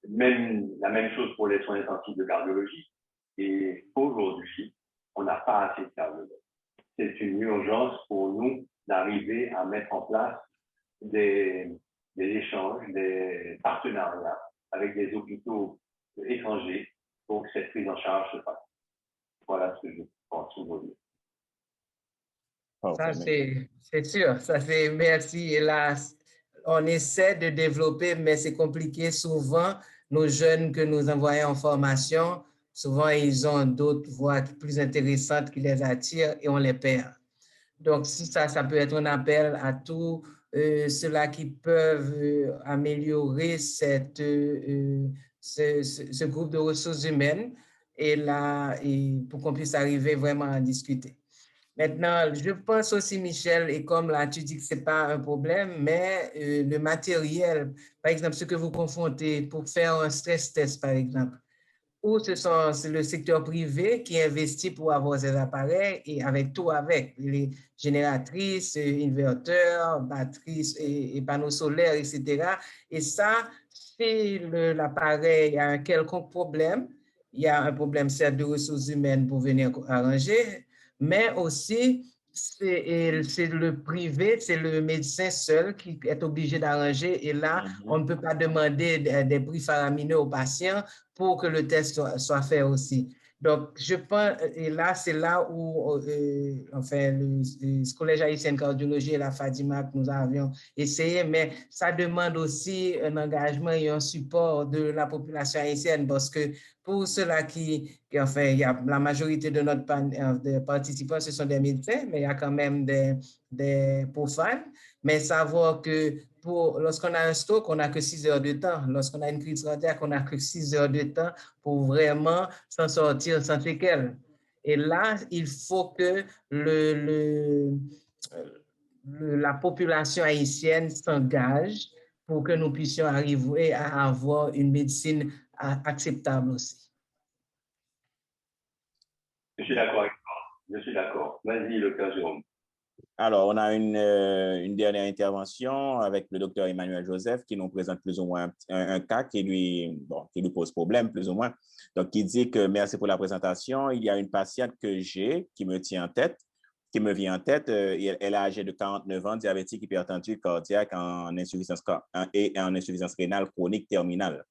la même chose pour les soins intensifs de cardiologie. Et aujourd'hui, on n'a pas assez de cardiologues. C'est une urgence pour nous d'arriver à mettre en place des échanges, des partenariats avec des hôpitaux étrangers pour que cette prise en charge se fasse. Voilà ce que je pense aujourd'hui. Ça, c'est sûr. Ça, c'est merci. Hélas, on essaie de développer, mais c'est compliqué. Souvent, nos jeunes que nous envoyons en formation, souvent, ils ont d'autres voies plus intéressantes qui les attirent et on les perd. Donc, si ça peut être un appel à tous ceux-là qui peuvent améliorer ce groupe de ressources humaines et pour qu'on puisse arriver vraiment à discuter. Maintenant, je pense aussi, Michel, et comme là, tu dis que ce n'est pas un problème, mais le matériel, par exemple, ce que vous confrontez pour faire un stress test, par exemple, ou c'est le secteur privé qui investit pour avoir ces appareils et avec tout avec, les génératrices, inverteurs, batteries et panneaux solaires, etc. Et ça, si l'appareil a un quelconque problème, il y a un problème certes de ressources humaines pour venir arranger, mais aussi c'est le privé, c'est le médecin seul qui est obligé d'arranger et là, on ne peut pas demander des prix faramineux aux patients pour que le test soit fait aussi. Donc, je pense, et là, c'est là où, enfin, le Collège haïtien de cardiologie et la FADIMAC, nous avions essayé, mais ça demande aussi un engagement et un support de la population haïtienne parce que pour ceux-là enfin, il y a la majorité de notre de participants, ce sont des médecins, mais il y a quand même des profanes. Mais savoir que lorsqu'on a un stroke, on n'a que 6 heures de temps. Lorsqu'on a une crise cardiaque, on n'a que 6 heures de temps pour vraiment s'en sortir sans séquelles. Et là, il faut que la population haïtienne s'engage pour que nous puissions arriver à avoir une médecine acceptable aussi. Je suis d'accord avec toi. Je suis d'accord. Vas-y, docteur Jérôme. Alors, on a une dernière intervention avec le docteur Emmanuel Joseph qui nous présente plus ou moins un cas qui lui pose problème, plus ou moins. Donc, il dit que merci pour la présentation. Il y a une patiente que j'ai qui me vient en tête. Elle est âgée de 49 ans, diabétique, hypertendue, cardiaque, en insuffisance rénale chronique terminale.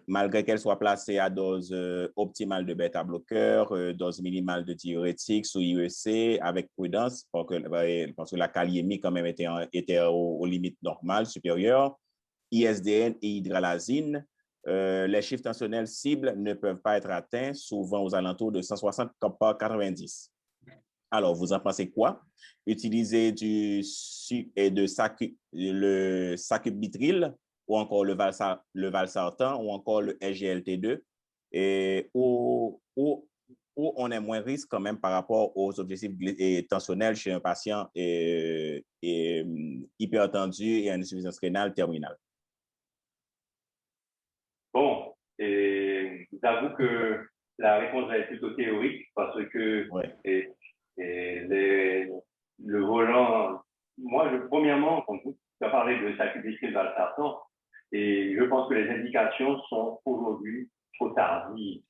malgré qu'elle soit placée à dose optimale de bêta-bloqueur, dose minimale de diurétique sous IEC avec prudence, parce que la kaliémie quand même était aux limites normales, supérieures, ISDN et hydralazine. Les chiffres tensionnels cibles ne peuvent pas être atteints, souvent aux alentours de 160 par 90. Alors, vous en pensez quoi? Utiliser le sacubitril ou encore le valsartan ou encore le SGLT2 où on est moins risque quand même par rapport aux objectifs tensionnels chez un patient hypertendu et en insuffisance rénale terminale. Bon, et j'avoue que la réponse est plutôt théorique parce que ouais. Le volant, moi, premièrement, tu as parlé de sacubitril valsartan et je pense que les indications sont aujourd'hui trop tardives.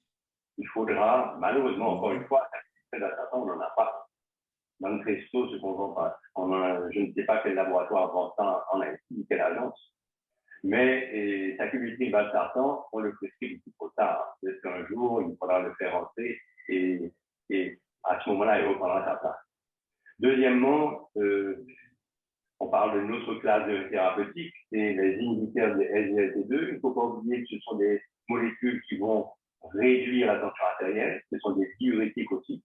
Il faudra, malheureusement, encore une fois, sacubitril valsartan, on n'en a pas. Dans le Cresto, ce qu'on vend pas. Je ne sais pas quel laboratoire vend ça en Haïti, quelle agence. Mais sacubitril valsartan, on le prescrit beaucoup trop tard. Peut-être qu'un jour, il faudra le faire entrer et à ce moment-là, il reprendra sa place. Deuxièmement, on parle de notre classe de thérapeutique, c'est les inhibiteurs de SGLT2. Il ne faut pas oublier que ce sont des molécules qui vont réduire la tension artérielle, ce sont des diurétiques aussi,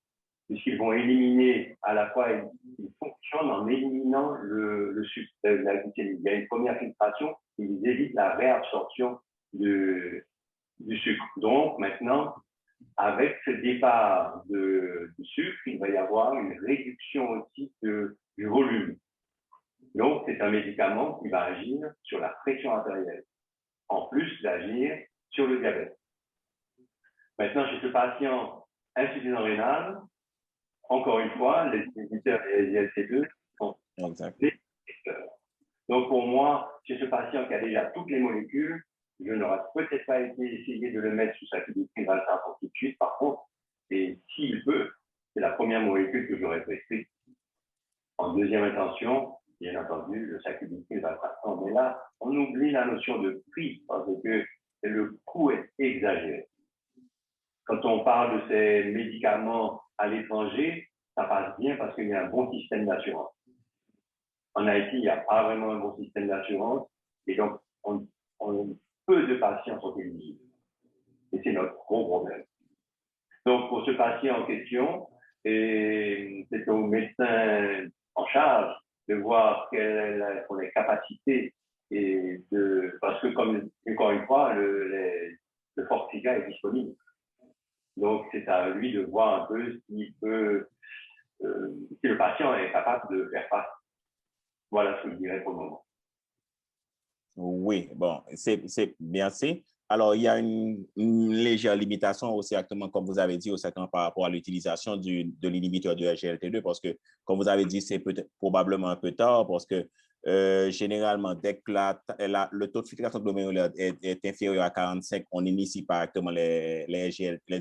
puisqu'ils vont éliminer, à la fois, ils fonctionnent en éliminant le sucre, la glycémie. Il y a une première filtration, ils évitent la réabsorption du sucre. Donc, maintenant, avec ce départ du sucre, il va y avoir une réduction aussi du volume. Donc, c'est un médicament qui va agir sur la pression artérielle, en plus d'agir sur le diabète. Maintenant, chez ce patient insuffisant rénal, encore une fois, les inhibiteurs des SGLT2 sont des inhibiteurs. Donc, pour moi, chez ce patient qui a déjà toutes les molécules, je n'aurais peut-être pas essayé de le mettre sous sacubitril valsartan tout de suite. Par contre, et s'il peut, c'est la première molécule que j'aurais prescrite. En deuxième intention, bien entendu, le sacubitril valsartan. Mais là, on oublie la notion de prix parce que le coût est exagéré. Quand on parle de ces médicaments à l'étranger, ça passe bien parce qu'il y a un bon système d'assurance. En Haïti, il n'y a pas vraiment un bon système d'assurance et donc peu de patients sont éligibles. Et c'est notre gros problème. Donc, pour ce patient en question, c'est au médecin en charge de voir quelles sont les capacités parce que, comme encore une fois, le Forxiga est disponible. Donc, c'est à lui de voir un peu si le patient est capable de faire face. Voilà ce que je dirais pour le moment. Oui, bon, c'est bien c'est. Alors, il y a une légère limitation aussi, exactement comme vous avez dit, par rapport à l'utilisation de l'inhibiteur du SGLT2, parce que, comme vous avez dit, c'est probablement un peu tard, parce que généralement, dès que le taux de filtration glomérulaire est inférieur à 45, on n'initie pas exactement les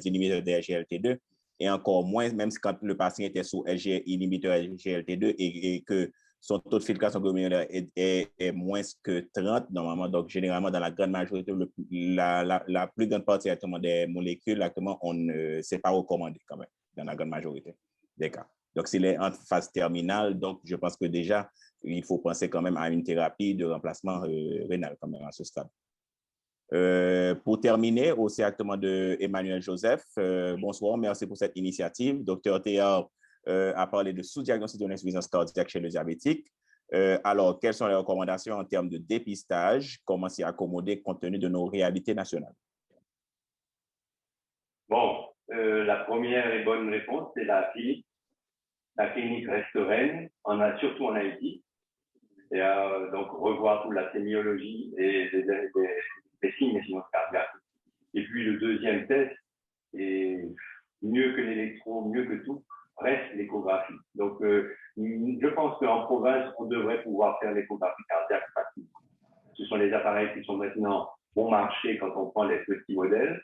inhibiteurs de SGLT2, et encore moins, même quand le patient était sous inhibiteur SGLT2 et que son taux de filtration glomérulaire est moins que 30 normalement. Donc, généralement, dans la grande majorité, la plus grande partie des molécules, c'est pas recommandé quand même, dans la grande majorité des cas. Donc, s'il est en phase terminale, donc je pense que déjà, il faut penser quand même à une thérapie de remplacement rénal quand même à ce stade. Pour terminer, aussi exactement de Emmanuel Joseph, bonsoir, merci pour cette initiative. Dr Théard a parlé de sous-diagnostic de l'insuffisance cardiaque chez le diabétique. Alors, quelles sont les recommandations en termes de dépistage? Comment s'y accommoder compte tenu de nos réalités nationales? Bon, la première et bonne réponse, c'est la clinique. La clinique reste sereine, surtout en Haïti. Et donc, revoir toute la sémiologie et les signes d'insuffisance cardiaque. Et puis, le deuxième test, et mieux que l'électro, mieux que tout, reste l'échographie. Donc, je pense qu'en province, on devrait pouvoir faire l'échographie cardiaque facilement. Ce sont les appareils qui sont maintenant bon marché quand on prend les petits modèles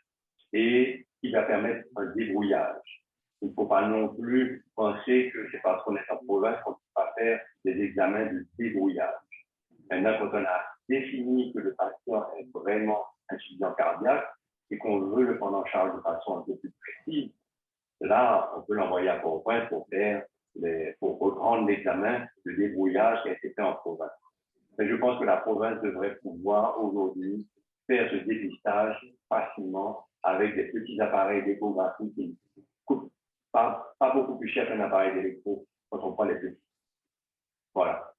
et qui va permettre un débrouillage. Il ne faut pas non plus penser que c'est parce qu'on est en province qu'on ne peut pas faire des examens de débrouillage. Maintenant, quand on a défini que le patient est vraiment insuffisance cardiaque et qu'on veut le prendre en charge de façon un peu plus précise, là, on peut l'envoyer à Port-au-Prince pour reprendre l'examen de débrouillage qui a été fait en province. Mais je pense que la province devrait pouvoir aujourd'hui faire ce dépistage facilement avec des petits appareils d'échographie qui ne coûtent pas beaucoup plus cher qu'un appareil d'électro quand on prend les petits. Voilà.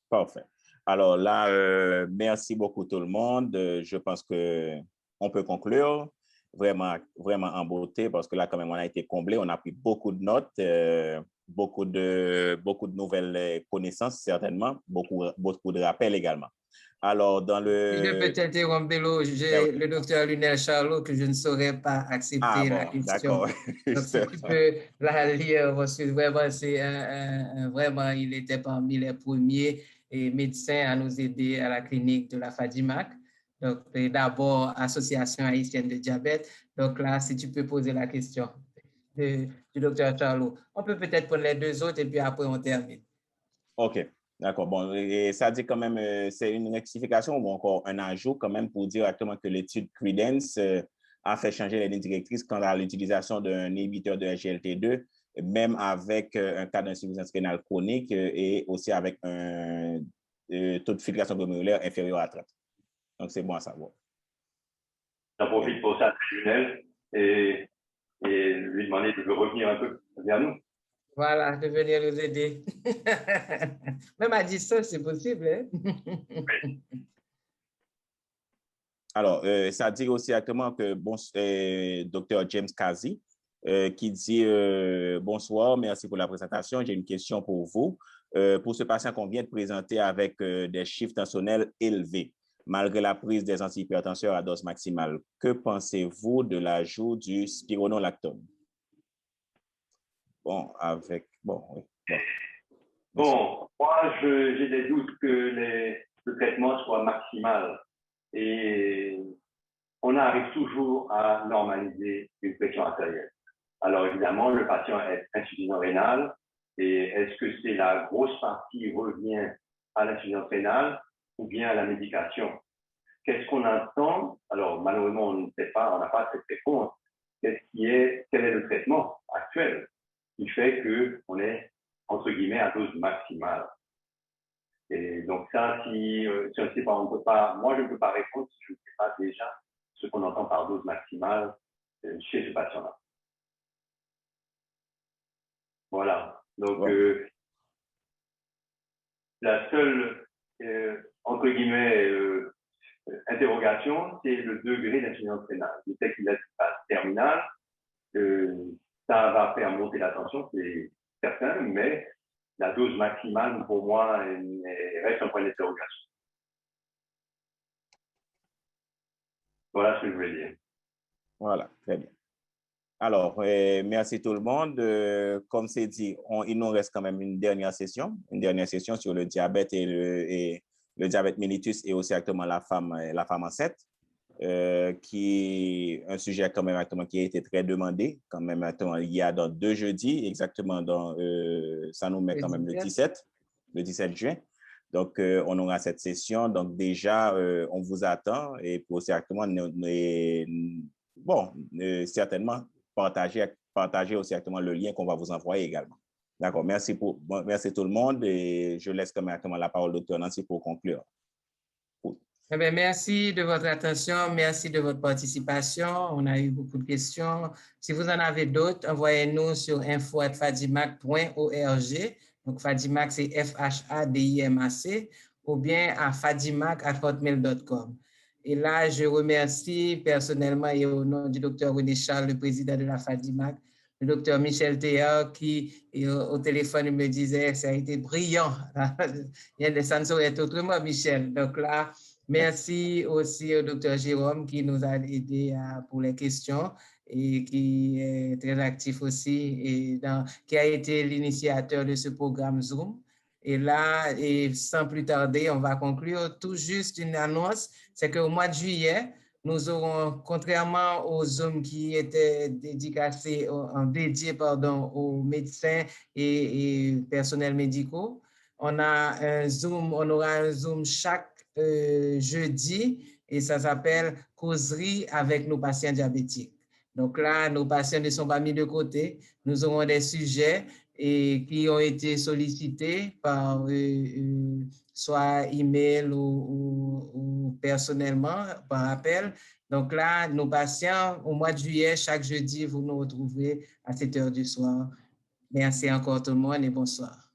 Parfait. Alors là, merci beaucoup tout le monde. Je pense qu'on peut conclure vraiment, vraiment en beauté parce que là, quand même, on a été comblé. On a pris beaucoup de notes, beaucoup de nouvelles connaissances, certainement, beaucoup de rappels également. Alors, dans le... Je peux t'interrompre, Bello. J'ai le docteur Lunel Charlot que je ne saurais pas accepter la question. D'accord. Donc, si tu peux la lire, parce que vraiment, vraiment, il était parmi les premiers médecins à nous aider à la clinique de la FADIMAC. Donc, d'abord, Association haïtienne de diabète. Donc là, si tu peux poser la question du docteur Charlot. On peut peut-être prendre les deux autres et puis après, on termine. OK. D'accord. Bon, et ça dit quand même, c'est une rectification ou encore un ajout quand même pour dire directement que l'étude Credence a fait changer les lignes directrices quant à l'utilisation d'un inhibiteur de SGLT2, même avec un cas d'insuffisance rénale chronique et aussi avec un taux de filtration glomérulaire inférieur à 30. Donc, c'est bon à savoir. J'en profite pour ça, Lionel, et lui demander de revenir un peu vers nous. Voilà, de venir nous aider. Même à distance, c'est possible. Hein? Alors, ça dit aussi exactement que Dr. James Kazi, qui dit bonsoir, merci pour la présentation. J'ai une question pour vous. Pour ce patient qu'on vient de présenter avec des chiffres tensionnels élevés, malgré la prise des antihypertenseurs à dose maximale, que pensez-vous de l'ajout du spironolactone? Bon, oui. Bon, moi, j'ai des doutes que le traitement soit maximal. Et on arrive toujours à normaliser une pression artérielle. Alors évidemment, le patient est insuffisant rénal. Et est-ce que c'est la grosse partie revient à l'insuffisance rénale ou bien à la médication? Qu'est-ce qu'on entend? Alors malheureusement, on ne sait pas, on n'a pas cette réponse. Quel est le traitement actuel qui fait qu'on est, entre guillemets, à dose maximale? Et donc ça, si on ne sait pas, on peut pas, moi je ne peux pas répondre si je ne sais pas déjà ce qu'on entend par dose maximale chez ce patient-là. Voilà. Donc la seule, entre guillemets, interrogation, c'est le degré d'insuffisance rénale. Je sais qu'il a une phase terminale, ça va faire monter la tension, c'est certain, mais la dose maximale, pour moi, reste un point d'interrogation. Voilà ce que je voulais dire. Voilà, très bien. Alors, merci tout le monde. Comme c'est dit, il nous reste quand même une dernière session sur le diabète et le diabète mellitus et aussi actuellement la femme enceinte, qui est un sujet quand même qui a été très demandé quand même il y a dans 2 jeudis, exactement ça nous met quand même le 17 juin. Donc, on aura cette session. Donc, déjà, on vous attend et pour certainement, certainement, partager aussi exactement le lien qu'on va vous envoyer également. D'accord. Merci tout le monde et je laisse quand même la parole au Dr. Nancy pour conclure. Eh bien, merci de votre attention, merci de votre participation. On a eu beaucoup de questions. Si vous en avez d'autres, envoyez-nous sur info@fadimac.org. Donc, Fadimac, c'est FHADIMAC, ou bien à fadimac@hotmail.com. Et là, je remercie personnellement et au nom du docteur René Charles, le président de la FADIMAC, le docteur Michel Théard, qui au téléphone me disait ça a été brillant. Ça ne saurait être autrement, Michel. Donc là, merci aussi au docteur Jérôme qui nous a aidés pour les questions et qui est très actif aussi et qui a été l'initiateur de ce programme Zoom. Et là, et sans plus tarder, on va conclure. Tout juste une annonce, c'est qu'au mois de juillet, nous aurons, contrairement aux Zoom qui étaient dédiés aux médecins et personnels médicaux, on aura un Zoom chaque jeudi et ça s'appelle « Causerie avec nos patients diabétiques ». Donc là, nos patients ne sont pas mis de côté. Nous aurons des sujets qui ont été sollicités par soit email ou personnellement par appel. Donc là, nos patients, au mois de juillet, chaque jeudi, vous nous retrouverez à 7 h du soir. Merci encore tout le monde et bonsoir.